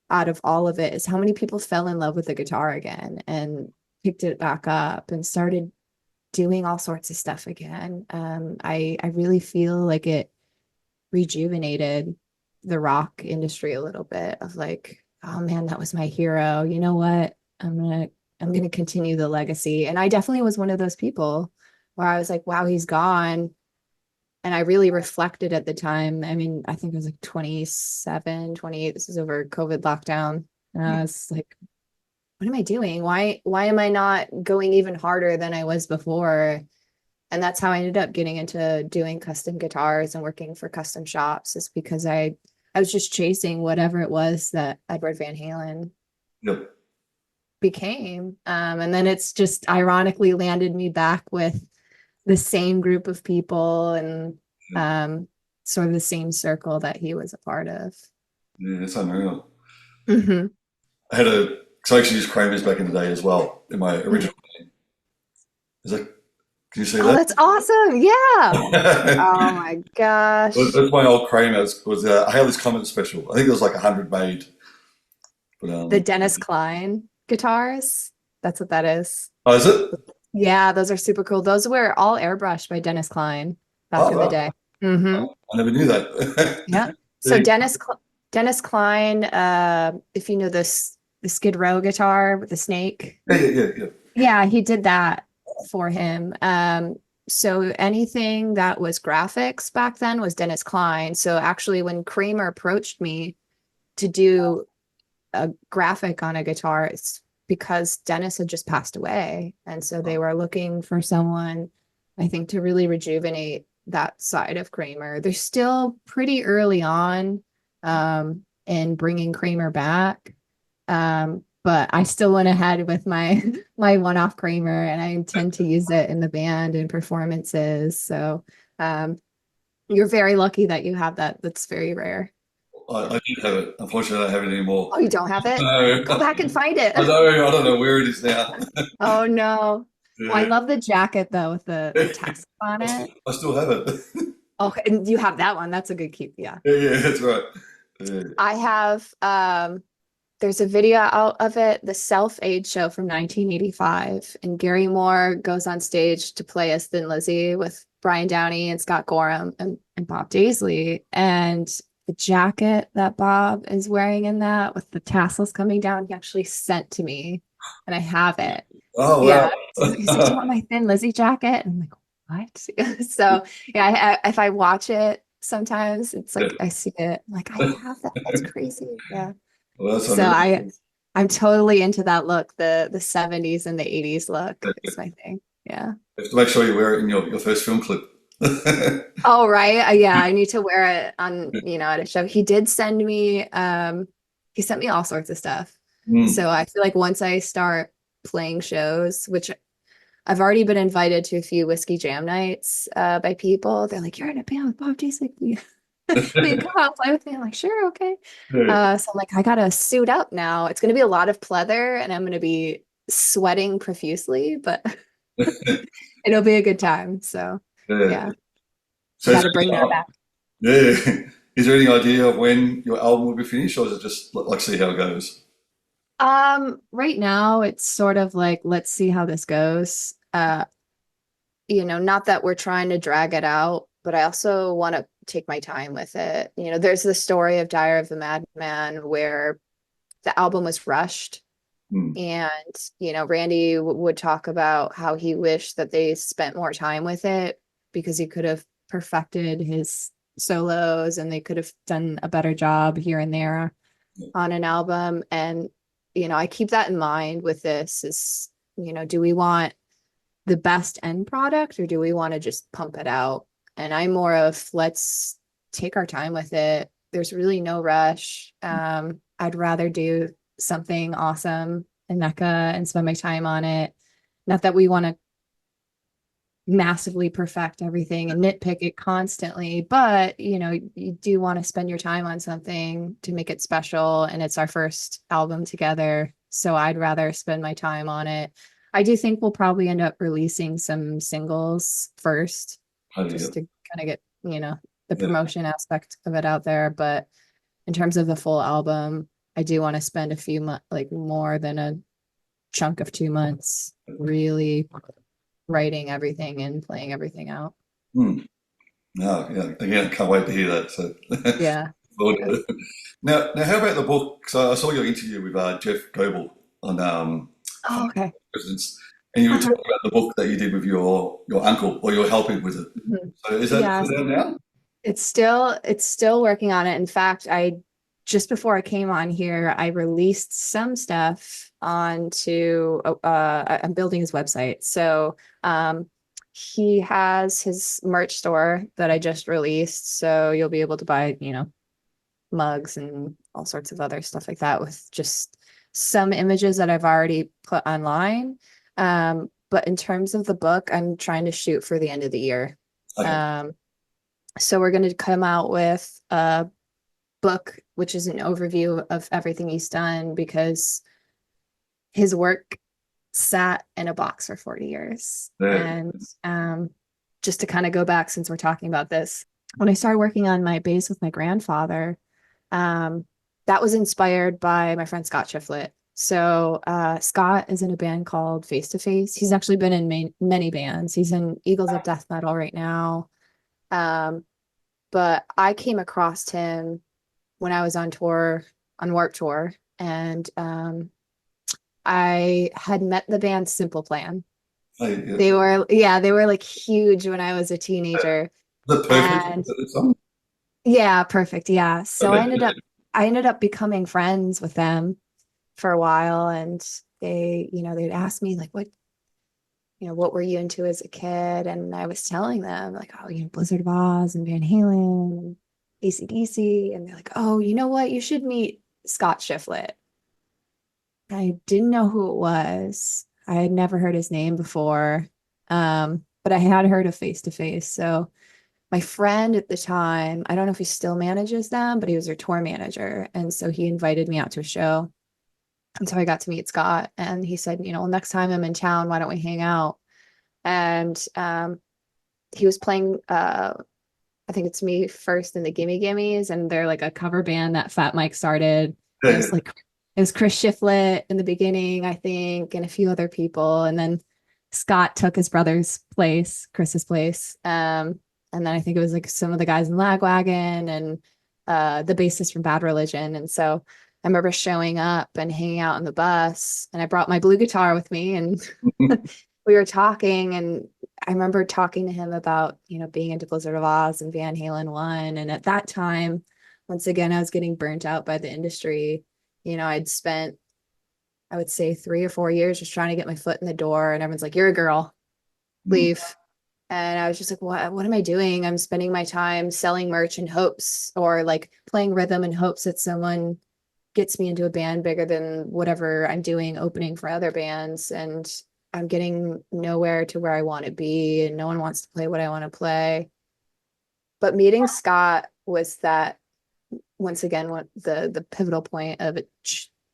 out of all of it is how many people fell in love with the guitar again and picked it back up and started doing all sorts of stuff again. I really feel like it rejuvenated the rock industry a little bit of like, oh man, that was my hero. You know what? I'm gonna continue the legacy. And I definitely was one of those people where I was like, wow, he's gone. And I really reflected at the time. I mean, I think it was like 27, 28. This is over COVID lockdown. And I was like, what am I doing? Why am I not going even harder than I was before? And that's how I ended up getting into doing custom guitars and working for custom shops, is because I was just chasing whatever it was that Edward Van Halen Yep. became. And then it's just ironically landed me back with the same group of people and sort of the same circle that he was a part of. Yeah, it's unreal. Hmm. So I actually used Kramers back in the day as well in my original band. Is that, can you see Oh, that? that's awesome. Yeah. Oh my gosh. That's my old Kramer. Was a Haley's Comet special. I think it was like 100 made. But The Dennis Klein guitars. That's what that is. oh, is it? Yeah, those are super cool. Those were all airbrushed by Dennis Klein back Oh, in the right. day. Hmm. I never knew that. Yeah. So Yeah, Dennis Klein, if you know this the Skid Row guitar with the snake. yeah. Yeah, he did that for him. So anything that was graphics back then was Dennis Klein. So actually when Kramer approached me to do a graphic on a guitar, it's because Dennis had just passed away. And so they were looking for someone, I think, to really rejuvenate that side of Kramer. They're still pretty early on in bringing Kramer back. But I still went ahead with my my one-off Kramer, and I intend to use it in the band and performances. So you're very lucky that you have that. That's very rare. I did have it. Unfortunately, I don't have it anymore. Oh, you don't have it? No, Go back and find it. I know. I don't know where it is now. Oh no. Well, I Yeah. love the jacket though with the text on it. I still have it. Okay, and you have that one. That's a good keep. Yeah. Yeah, that's right. Yeah. I have there's a video out of it, the Self-Aid show from 1985, and Gary Moore goes on stage to play as Thin Lizzy with Brian Downey and Scott Gorham and Bob Daisley. And the jacket that Bob is wearing in that with the tassels coming down, he actually sent to me, and I have it. Oh Yeah. He's like, "Do you wow. want my Thin Lizzy jacket?" And I'm like, "What?" So yeah, if I watch it sometimes, it's like I see it. I'm like, I have that. That's crazy. Yeah. Well, that's So unreal. I'm totally into that look. The 70s and the 80s look is my thing. Yeah. You have to make sure you wear it in your first film clip. Oh, right. Yeah, I need to wear it on, at a show. He sent me all sorts of stuff. Mm. So I feel like once I start playing shows, which I've already been invited to a few whiskey jam nights by people. They're like, "You're in a band with Bob Daisley. Will you come out and play with me?" I'm like, "Sure, okay." Yeah. So I'm like, I gotta suit up now. It's gonna be a lot of pleather and I'm gonna be sweating profusely, but it'll be a good time. So Yeah. yeah, I So gotta bring that back. yeah. Is there any idea of when your album will be finished, or is it just like see how it goes? Right now it's sort of like, let's see how this goes. Not that we're trying to drag it out, but I also want to take my time with it. There's the story of Diary of the Madman where the album was rushed. Mm. And, Randy would talk about how he wished that they spent more time with it because he could have perfected his solos and they could have done a better job here and there on an album. And, I keep that in mind with this is, do we want the best end product or do we want to just pump it out? And I'm more of let's take our time with it. There's really no rush. I'd rather do something awesome in Mecca and spend my time on it. Not that we want to massively perfect everything and nitpick it constantly, but you do want to spend your time on something to make it special. And it's our first album together. So I'd rather spend my time on it. I do think we'll probably end up releasing some singles first, How do just you? to kind of get, the Yeah. promotion aspect of it out there. But in terms of the full album, I do want to spend a few months, like more than a chunk of 2 months, really writing everything and playing everything out. Mm. No, yeah. Again, I can't wait to hear that. So, Yeah. forward Yeah. to it. Now, how about the book? So I saw your interview with Jeff Goebel on Oh, okay. Presidents, and you were Uh-huh. talking about the book that you did with your uncle, or you're helping with it. Mhm. So is that Yeah. out now? It's still working on it. In fact, I just before I came on here, I released some stuff onto I'm building his website. So he has his merch store that I just released. So you'll be able to buy, mugs and all sorts of other stuff like that with just some images that I've already put online. But in terms of the book, I'm trying to shoot for the end of the year. Okay. Um, so we're going to come out with a book, which is an overview of everything he's done because his work sat in a box for 40 years. Yeah. And just to kind of go back, since we're talking about this, when I started working on my bass with my grandfather, um, that was inspired by my friend Scott Shiflett. So Scott is in a band called Face to Face. He's actually been in many bands. He's in Eagles of Death Metal right now. Um, but I came across him when I was on tour, on Warped Tour, and I had met the band Simple Plan. Hey, yeah. They were like huge when I was a teenager. Is that perfect? And Song? yeah, perfect. Yeah. So I Okay. ended up I ended up becoming friends with them for a while and they'd ask me like what were you into as a kid? And I was telling them like, oh, Blizzard of Oz and Van Halen and AC/DC. And they're like, oh, you know what? You should meet Scott Shiflett. I didn't know who it was. I had never heard his name before. But I had heard of Face to Face. So my friend at the time, I don't know if he still manages them, but he was their tour manager. And so he invited me out to a show. And so I got to meet Scott and he said, well, next time I'm in town, why don't we hang out? And he was playing I think it's Me First in the Gimme Gimmes, and they're like a cover band that Fat Mike started. Yeah, It yeah. was like it was Chris Shiflett in the beginning, I think, and a few other people. And then Scott took his brother's place, Chris's place. And then I think it was like some of the guys in Lagwagon and the bassist from Bad Religion. And so I remember showing up and hanging out on the bus, and I brought my blue guitar with me, and we were talking, and I remember talking to him about, being into Blizzard of Oz and Van Halen 1. And at that time, once again, I was getting burnt out by the industry. I'd spent, I would say, 3 or 4 years just trying to get my foot in the door, and everyone's like, "You're a girl, leave." And I was just like, what am I doing? I'm spending my time selling merch in hopes, or like playing rhythm in hopes that someone gets me into a band bigger than whatever I'm doing, opening for other bands. And I'm getting nowhere to where I want to be, and no one wants to play what I want to play. But meeting Scott was that, once again, what the pivotal point of it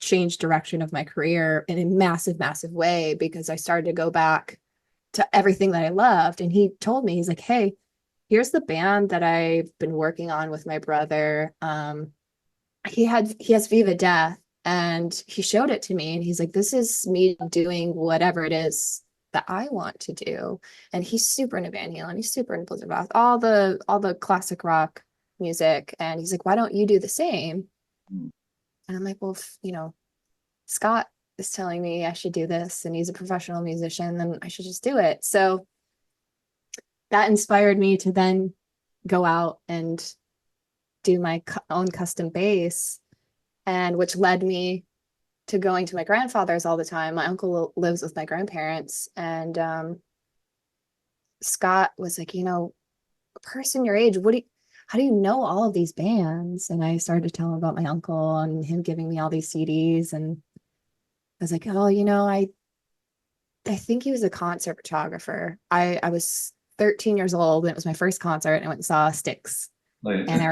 changed direction of my career in a massive, massive way, because I started to go back to everything that I loved. And he told me, he's like, "Hey, here's the band that I've been working on with my brother." He has Viva Death, and he showed it to me, and he's like, "This is me doing whatever it is that I want to do." And he's super into Van Halen, he's super into Blizzard Bath, all the classic rock music. And he's like, "Why don't you do the same?" And I'm like, "Well, Scott is telling me I should do this, and he's a professional musician, then I should just do it." So that inspired me to then go out and do my own custom bass, and which led me to going to my grandfather's all the time. My uncle lives with my grandparents, and Scott was like, "A person your age, how do you know all of these bands?" And I started to tell him about my uncle and him giving me all these CDs. And I was like, "Oh, I think he was a concert photographer." I was 13 years old, and it was my first concert, and I went and saw Styx. Like, And I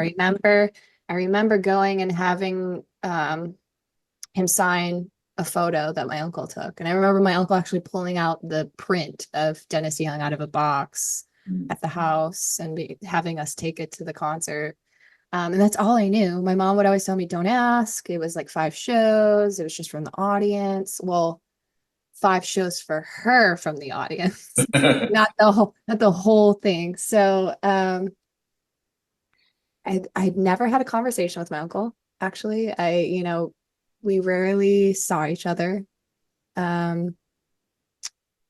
remember going and having him sign a photo that my uncle took. And I remember my uncle actually pulling out the print of Dennis Young out of a box at the house, and having us take it to the concert. And that's all I knew. My mom would always tell me, "Don't ask." It was like 5 shows. It was just from the audience. Well, 5 shows for her from the audience, not the whole thing. So I'd never had a conversation with my uncle. Actually, we rarely saw each other. Um,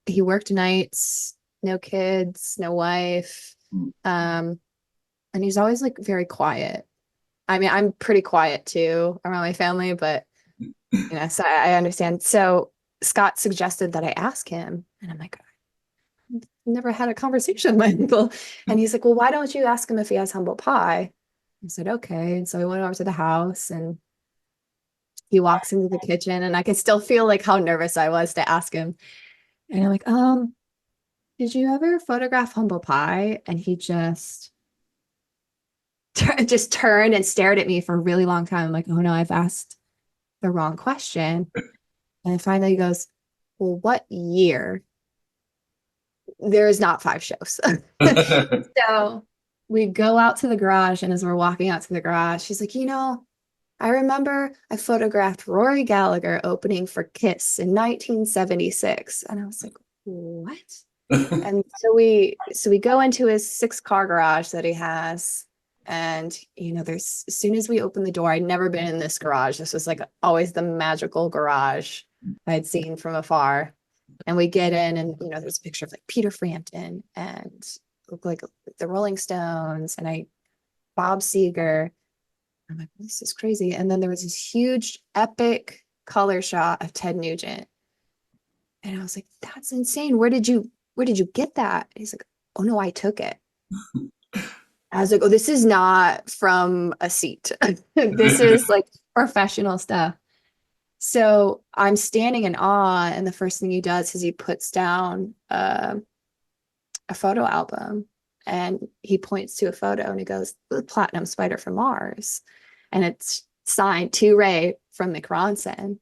he worked nights, no kids, no wife. Um, and he's always like very quiet. I mean, I'm pretty quiet too around my family, but so I understand. So Scott suggested that I ask him, and I'm like, "I've never had a conversation with my uncle." And he's like, "Well, why don't you ask him if he has humble pie?" I said, "Okay." And so we went over to the house, and he walks into the kitchen, and I can still feel like how nervous I was to ask him. And I'm like, "Did you ever photograph humble pie?" And he just turned and stared at me for a really long time. I'm like, "Oh no, I've asked the wrong question." And finally he goes, "Well, what year?" There is not 5 shows. So we go out to the garage, and as we're walking out to the garage, she's like, "I remember I photographed Rory Gallagher opening for Kiss in 1976." And I was like, "What?" And so we go into his 6-car garage that he has. And there's, as soon as we open the door, I'd never been in this garage. This was like always the magical garage I'd seen from afar. And we get in, and there's a picture of like Peter Frampton, and look like the Rolling Stones, and Bob Seger. I'm like, "This is crazy." And then there was this huge epic color shot of Ted Nugent. And I was like, "That's insane. Where did you get that?" And he's like, "Oh no, I took it." I was like, "Oh, this is not from a seat. This is like professional stuff." So I'm standing in awe, and the first thing he does is he puts down a photo album, and he points to a photo, and he goes, "The Platinum Spider from Mars." And it's signed to Ray from Mick Ronson.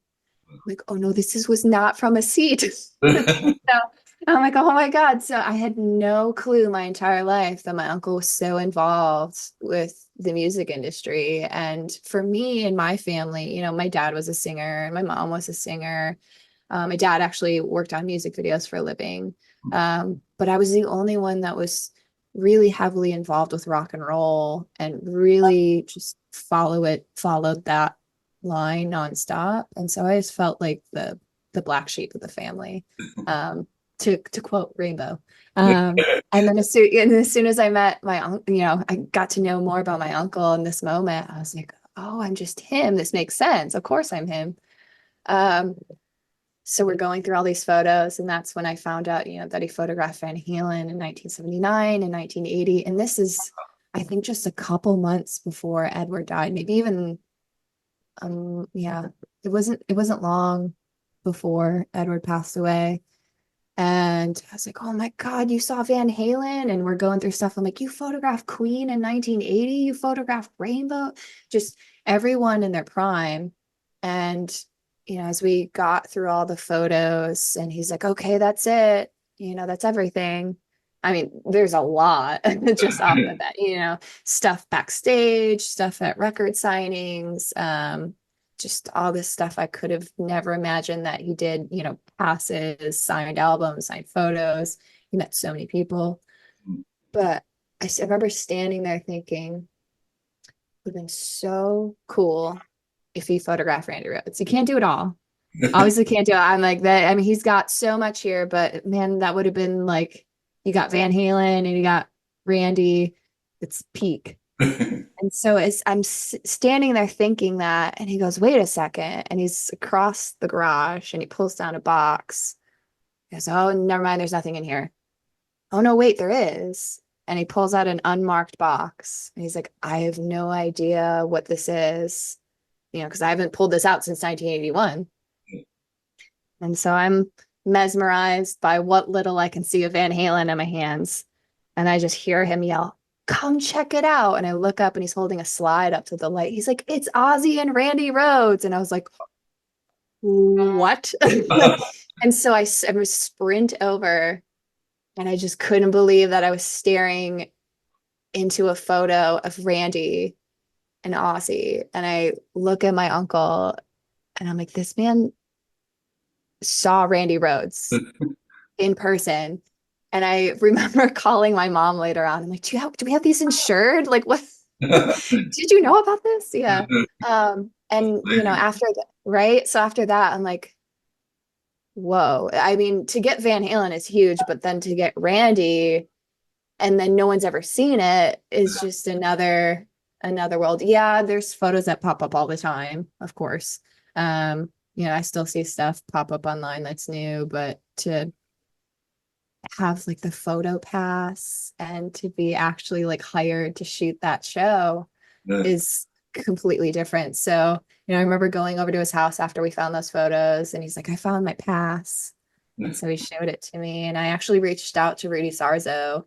I'm like, "Oh no, was not from a seat." So I'm like, "Oh my God." So I had no clue my entire life that my uncle was so involved with the music industry. And for me and my family, my dad was a singer, and my mom was a singer. My dad actually worked on music videos for a living. But I was the only one that was really heavily involved with rock and roll and really just followed that line nonstop. And so I just felt like the black sheep of the family, to quote Rainbow. And then as soon as I met my uncle, I got to know more about my uncle in this moment. I was like, oh, I'm just him. This makes sense. Of course I'm him. Um, so we're going through all these photos, and that's when I found out, that he photographed Van Halen in 1979 and 1980. And this is, I think, just a couple months before Edward died, maybe even, yeah, it wasn't long before Edward passed away. And I was like, oh my God, you saw Van Halen? And we're going through stuff. I'm like, you photographed Queen in 1980, you photographed Rainbow, just everyone in their prime. And, as we got through all the photos, and he's like, okay, that's it. That's everything. I mean, there's a lot just off the bat, stuff backstage, stuff at record signings, just all this stuff I could have never imagined that he did, passes, signed albums, signed photos. He met so many people. But I remember standing there thinking, it would have been so cool if he photographed Randy Rhoads. You can't do it all. Obviously can't do it. I'm like that. I mean, he's got so much here, but man, that would have been like, you got Van Halen and you got Randy. It's peak. And so as I'm standing there thinking that, and he goes, wait a second. And he's across the garage and he pulls down a box. He goes, oh, never mind. There's nothing in here. Oh, no, wait, there is. And he pulls out an unmarked box. And he's like, I have no idea what this is, because I haven't pulled this out since 1981. And so I'm mesmerized by what little I can see of Van Halen in my hands. And I just hear him yell, come check it out. And I look up and he's holding a slide up to the light. He's like, it's Ozzy and Randy Rhoads. And I was like, what? And so I sprint over, and I just couldn't believe that I was staring into a photo of Randy and Ozzy. And I look at my uncle and I'm like, this man saw Randy Rhoads in person. And I remember calling my mom later on. I'm like, do we have these insured? Like, what? Did you know about this? Yeah. And after that, right? So after that, I'm like, whoa. I mean, to get Van Halen is huge, but then to get Randy and then no one's ever seen it is just another world. Yeah, there's photos that pop up all the time, of course. I still see stuff pop up online that's new, but to have like the photo pass and to be actually like hired to shoot that show is completely different. So, I remember going over to his house after we found those photos, and he's like, I found my pass. And so he showed it to me, and I actually reached out to Rudy Sarzo,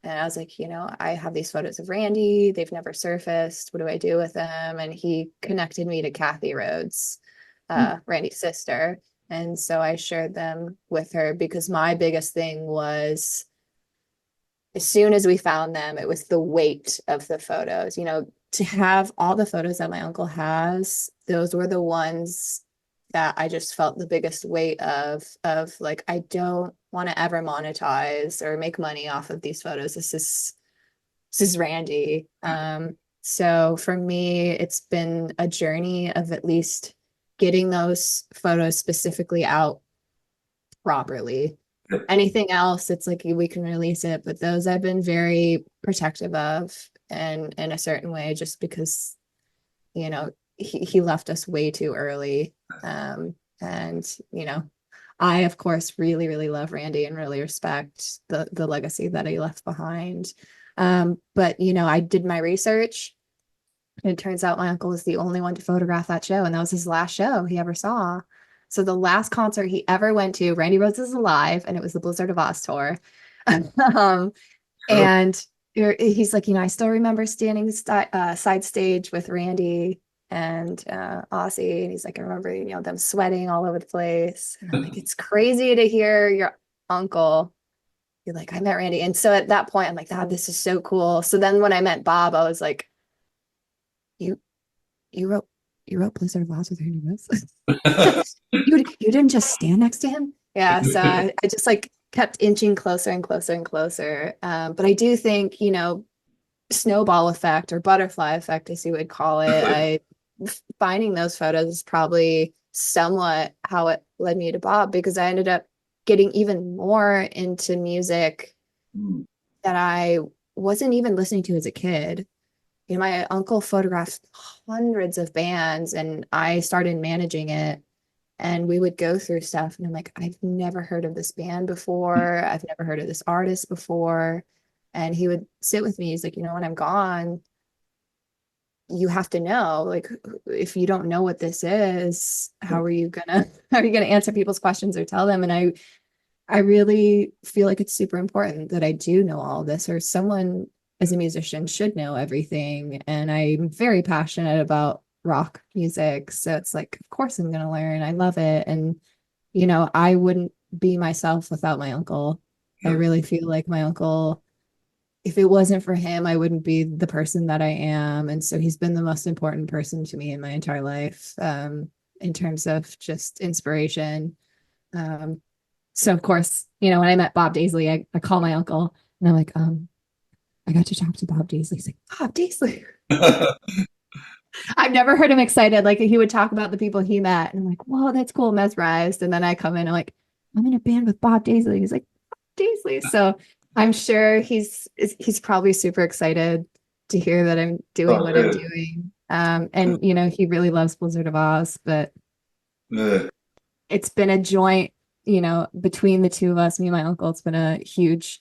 and I was like, I have these photos of Randy. They've never surfaced. What do I do with them? And he connected me to Kathy Rhodes, Randy's sister. And so I shared them with her because my biggest thing was, as soon as we found them, it was the weight of the photos. To have all the photos that my uncle has, those were the ones that I just felt the biggest weight of like, I don't want to ever monetize or make money off of these photos. This is Randy. So for me, it's been a journey of at least getting those photos specifically out properly. Anything else, it's like we can release it, but those I've been very protective of, and in a certain way, just because he left us way too early. And I of course really, really love Randy and really respect the legacy that he left behind. But I did my research, and it turns out my uncle was the only one to photograph that show, and that was his last show he ever saw. So the last concert he ever went to, Randy Rhoads is alive, and it was the Blizzard of Oz tour. And he's like, I still remember standing side stage with Randy and Ozzy, and he's like, I remember, them sweating all over the place. And I'm like, it's crazy to hear your uncle. You're like, I met Randy. And so at that point, I'm like, God, this is so cool. So then when I met Bob, I was like, you wrote Blizzard of Oz with Randy Rhoads? you didn't just stand next to him? Yeah. So I just like kept inching closer and closer and closer. But I do think, snowball effect or butterfly effect, as you would call it, I finding those photos is probably somewhat how it led me to Bob, because I ended up getting even more into music Mm. that I wasn't even listening to as a kid. My uncle photographed hundreds of bands and I started managing it. And we would go through stuff, and I'm like, I've never heard of this band before. I've never heard of this artist before. And he would sit with me. He's like, when I'm gone, you have to know, like, if you don't know what this is, how are you gonna how are you gonna answer people's questions or tell them? And I really feel like it's super important that I do know all of this, or someone as a musician should know everything. And I'm very passionate about rock music. So it's like, of course I'm going to learn. I love it. And, I wouldn't be myself without my uncle. I Yeah. really feel like my uncle, if it wasn't for him, I wouldn't be the person that I am. And so he's been the most important person to me in my entire life, in terms of just inspiration. Um, so of course, when I met Bob Daisley, I call my uncle and I'm like, I got to talk to Bob Daisley. He's like, Bob Daisley. I've never heard him excited. Like he would talk about the people he met. And I'm like, whoa, that's cool, mesmerized. And then I come in, I'm like, I'm in a band with Bob Daisley. He's like, Daisley. So I'm sure he's probably super excited to hear that I'm doing Oh, what I'm yeah. doing. And he really loves Blizzard of Oz, but Yeah. it's been a joint, between the two of us, me and my uncle, it's been a huge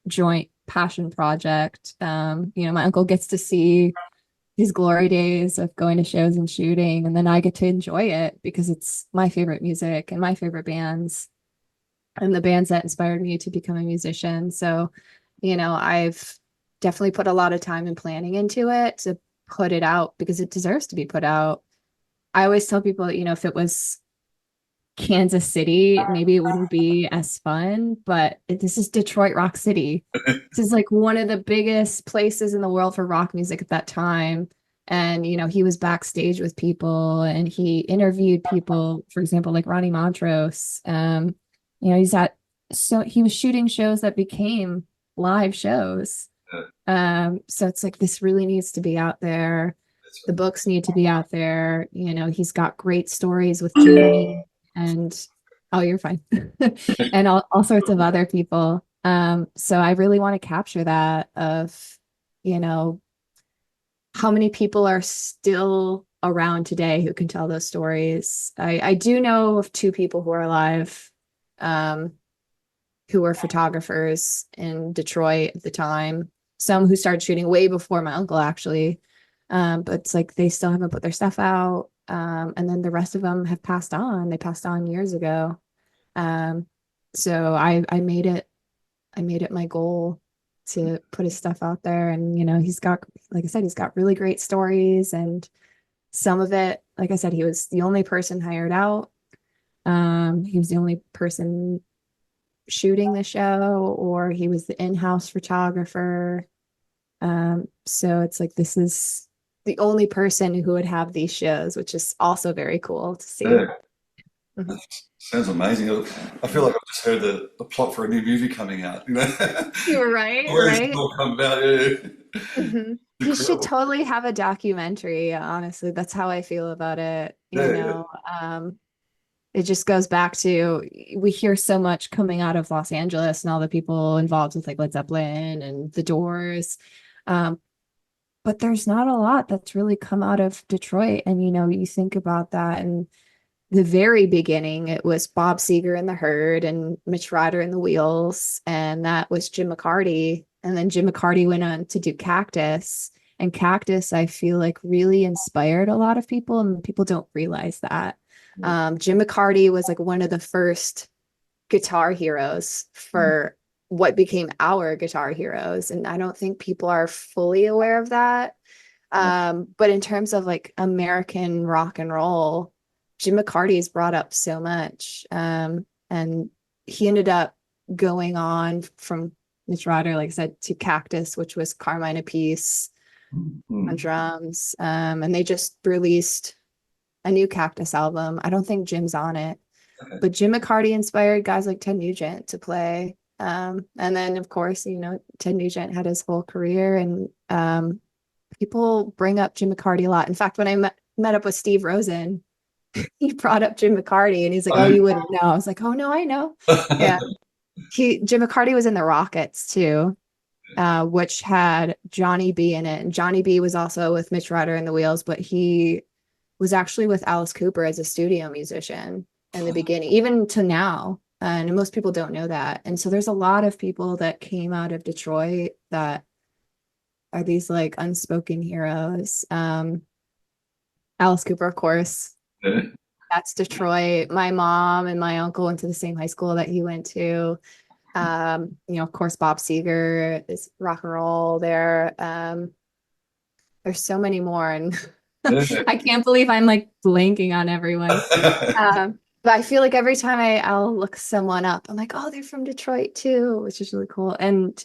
joint passion project. My uncle gets to see his glory days of going to shows and shooting, and then I get to enjoy it because it's my favorite music and my favorite bands and the bands that inspired me to become a musician. So, I've definitely put a lot of time and planning into it to put it out because it deserves to be put out. I always tell people, if it was Kansas City, maybe it wouldn't be as fun, but this is Detroit Rock City. This is like one of the biggest places in the world for rock music at that time. And, he was backstage with people and he interviewed people, for example, like Ronnie Montrose. He's at, so he was shooting shows that became live shows. Yeah. So it's like, this really needs to be out there. That's The books need to be out there. He's got great stories with Journey and oh, you're fine. And all sorts of other people. So I really want to capture that of, you know, how many people are still around today who can tell those stories. I do know of two people who are alive, um, who were photographers in Detroit at the time. Some who started shooting way before my uncle, actually. But it's like they still haven't put their stuff out. And then the rest of them have passed on. They passed on years ago. Um, so I made it my goal to put his stuff out there. And, he's got, like I said, he's got really great stories. And some of it, like I said, he was the only person hired out. He was the only person shooting the show, or he was the in-house photographer. So it's like this is the only person who would have these shows, which is also very cool to see. yeah. Mhm. That sounds amazing. I feel like I've just heard the plot for a new movie coming out. You were right, Where it's right? all come about. Yeah. Hmm. He should Incredible. totally have a documentary, honestly. That's how I feel about it. Yeah, yeah. It just goes back to we hear so much coming out of Los Angeles and all the people involved with like Led Zeppelin and the Doors. Um, but there's not a lot that's really come out of Detroit. And you think about that and the very beginning, it was Bob Seger and the Herd and Mitch Ryder and the Wheels, and that was Jim McCarty. And then Jim McCarty went on to do Cactus. And Cactus, I feel like, really inspired a lot of people, and people don't realize that. Jim McCarty was like one of the first guitar heroes for what became our guitar heroes. And I don't think people are fully aware of that. But in terms of like American rock and roll, Jim McCarty's brought up so much. And he ended up going on from Mitch Ryder, like I said, to Cactus, which was Carmine Appice on Mm. drums. And they just released a new Cactus album. I don't think Jim's on it. Okay. But Jim McCarty inspired guys like Ted Nugent to play. And then, of course, Ted Nugent had his whole career, and people bring up Jim McCarty a lot. In fact, when I met up with Steve Rosen, he brought up Jim McCarty, and he's like, "Oh, I you wouldn't know." I was like, "Oh no, I know." Yeah, Jim McCarty was in the Rockets too, which had Johnny B in it, and Johnny B was also with Mitch Ryder and the Wheels, but he was actually with Alice Cooper as a studio musician in the beginning, even to now. And most people don't know that. And so there's a lot of people that came out of Detroit that are these like unspoken heroes. Alice Cooper, of course, that's Detroit. My mom and my uncle went to the same high school that he went to. Of course, Bob Seger is rock and roll there. There's so many more, and I can't believe I'm like blanking on everyone. But I feel like every time I'll look someone up, I'm like, oh, they're from Detroit too, which is really cool. And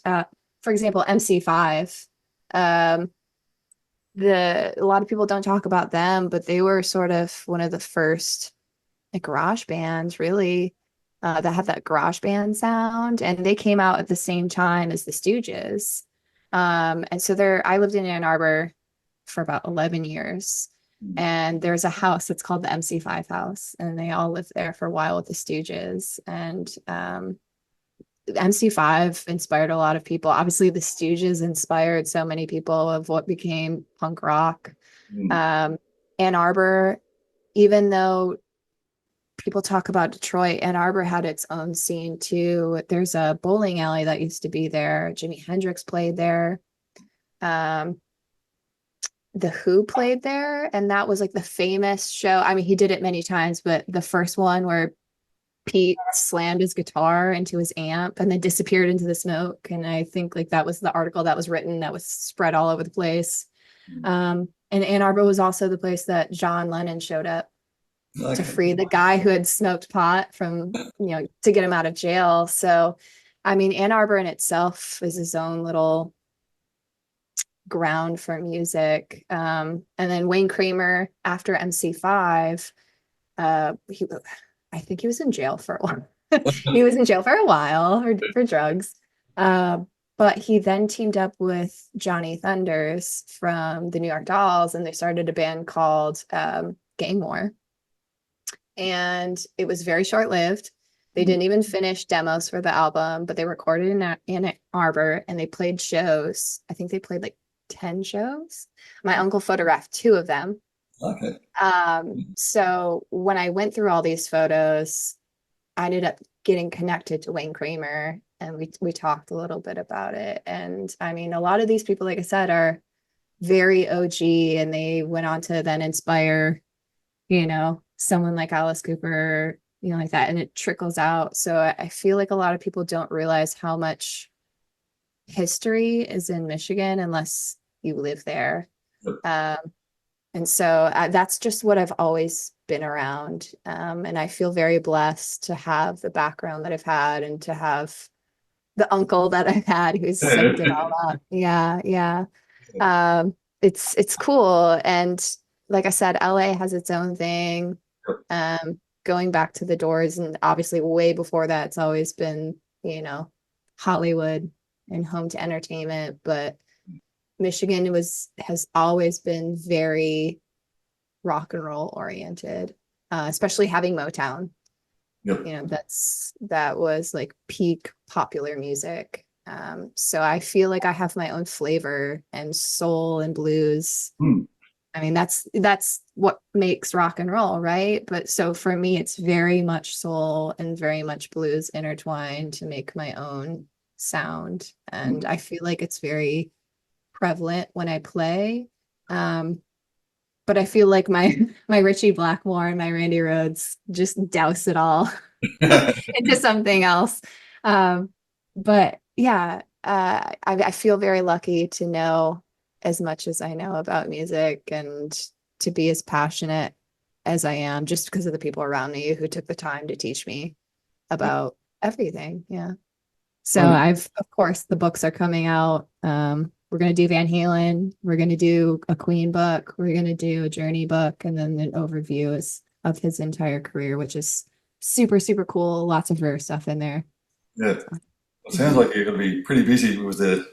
for example, MC5, um, a lot of people don't talk about them, but they were sort of one of the first like garage bands, really, that had that garage band sound, and they came out at the same time as the Stooges. And so I lived in Ann Arbor for about 11 years. And there's a house that's called the MC5 house, and they all lived there for a while with the Stooges. And MC5 inspired a lot of people. Obviously, the Stooges inspired so many people of what became punk rock. Um, Ann Arbor, even though people talk about Detroit, Ann Arbor had its own scene too. There's a bowling alley that used to be there. Jimi Hendrix played there. Um, the Who played there, and that was like the famous show. I mean, he did it many times, but the first one where Pete slammed his guitar into his amp and then disappeared into the smoke. And I think like that was the article that was written that was spread all over the place. And Ann Arbor was also the place that John Lennon showed up to Okay. free the guy who had smoked pot from, to get him out of jail. So, I mean, Ann Arbor in itself is his own little ground for music. And then Wayne Kramer after MC5, I think he was in jail for a while. He was in jail for a while for drugs. Uh, but he then teamed up with Johnny Thunders from the New York Dolls, and they started a band called Gang War. And it was very short-lived. They didn't even finish demos for the album, but they recorded in Ann Arbor, and they played shows. I think they played like 10 shows. My uncle photographed two of them. Okay. So when I went through all these photos, I ended up getting connected to Wayne Kramer, and we talked a little bit about it. And I mean, a lot of these people, like I said, are very OG, and they went on to then inspire, someone like Alice Cooper, like that, and it trickles out. So I feel like a lot of people don't realize how much history is in Michigan unless you live there. Um, and so that's just what I've always been around. And I feel very blessed to have the background that I've had and to have the uncle that I've had who's soaked it all up. Yeah, yeah. It's cool. And like I said, LA has its own thing. Going back to the Doors, and obviously way before that, it's always been, Hollywood and home to entertainment. But Michigan has always been very rock and roll oriented, especially having Motown. Yep. That was like peak popular music. So I feel like I have my own flavor and soul and blues. I mean, that's what makes rock and roll, right? But so for me, it's very much soul and very much blues intertwined to make my own sound. And I feel like it's very prevalent when I play. But I feel like my my Richie Blackmore and my Randy Rhoads just douse it all into something else. But yeah, I feel very lucky to know as much as I know about music and to be as passionate as I am, just because of the people around me who took the time to teach me about everything. Yeah. So Right. of course, the books are coming out. We're going to do Van Halen. We're going to do a Queen book. We're going to do a Journey book, and then an overview of his entire career, which is super, super cool. Lots of rare stuff in there. Yeah. It sounds like you're going to be pretty busy with the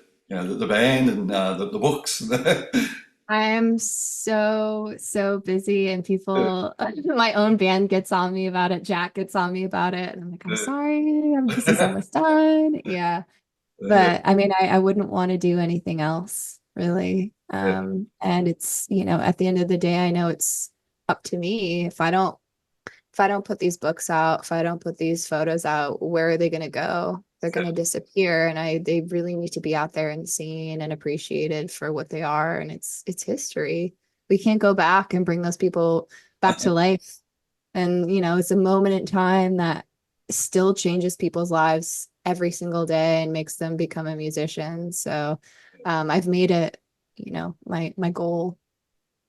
band and the books. I am so, so busy, and people, my own band gets on me about it. Jack gets on me about it. And I'm like, I'm sorry, this is almost done. Yeah. Yeah, But I mean, I wouldn't want to do anything else really. yeah, And it's, at the end of the day, I know it's up to me. If I don't put these books out, if I don't put these photos out, where are they going to go? They're going to disappear, and they really need to be out there and seen and appreciated for what they are. And it's history. We can't go back and bring those people back to life. And it's a moment in time that still changes people's lives every single day and makes them become a musician. So I've made it, my goal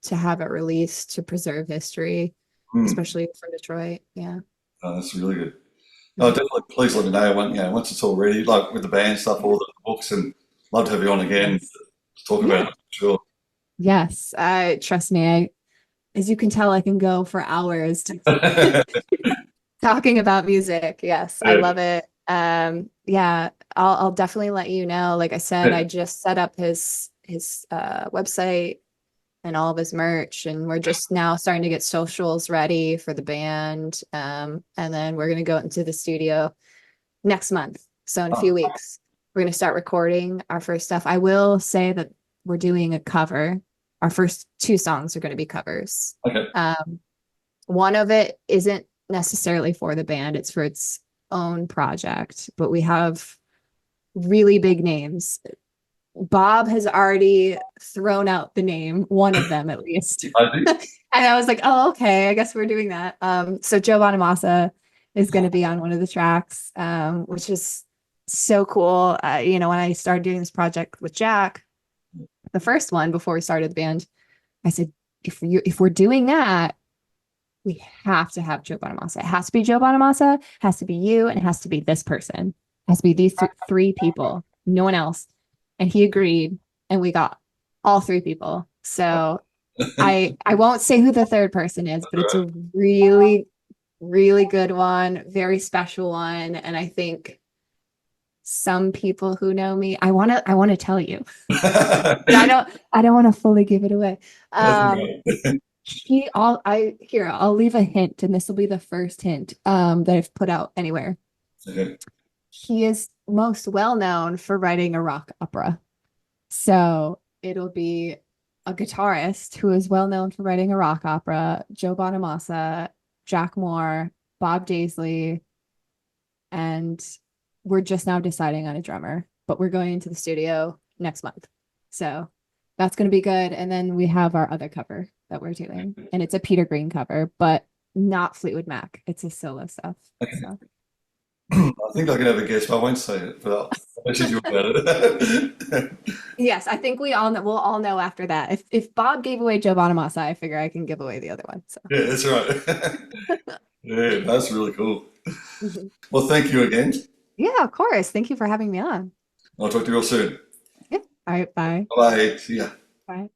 to have it released to preserve history, Hmm. especially for Detroit. Yeah. Oh, that's really good. Oh, Mhm. definitely. Please let me know once it's all ready, like with the band stuff, all the books, and love to have you on again Yes. to talk about Yeah. it. Sure. Yes. Trust me. As you can tell, I can go for hours talking about music. Yes, I Yeah, love it. Yeah, I'll definitely let you know. Like I said, yeah. I just set up his website and all of his merch, and we're just now starting to get socials ready for the band. And then we're gonna go into the studio next month. So in a few Oh, weeks, we're gonna start recording our first stuff. I will say that we're doing a cover. Our first two songs are going to be covers. okay. Um, one of it isn't necessarily for the band, it's for its own project, but we have really big names. Bob has already thrown out the name, one of them at least. I do. And I was like, oh, okay, I guess we're doing that. So Joe Bonamassa is going to be on one of the tracks, which is so cool. When I started doing this project with Jack, the first one before we started the band, I said, if we're doing that, we have to have Joe Bonamassa. It has to be Joe Bonamassa, it has to be you, and it has to be this person. It has to be these three people, no one else. And he agreed, and we got all three people. So I won't say who the third person is, but it's a really, really good one, very special one. And I think some people who know me, I want to tell you, but I That's don't want to fully give it away. Um, right. I'll leave a hint, and this will be the first hint that I've put out anywhere. Okay. He is most well known for writing a rock opera. So it'll be a guitarist who is well known for writing a rock opera, Joe Bonamassa, Jack Moore, Bob Daisley, and we're just now deciding on a drummer, but we're going into the studio next month. So that's going to be good. And then we have our other cover that we're doing, and it's a Peter Green cover, but not Fleetwood Mac. It's his solo stuff. So I think I can have a guess, but I won't say it. But I'll message you about it. yes, I think we'll all know after that. If Bob gave away Joe Bonamassa, I figure I can give away the other one. So Yeah, that's right. Yeah, that's really cool. mhm. Well, thank you again. Yeah, of course. Thank you for having me on. I'll talk to you real soon. Yeah. All right. Bye. Bye. See ya. Bye.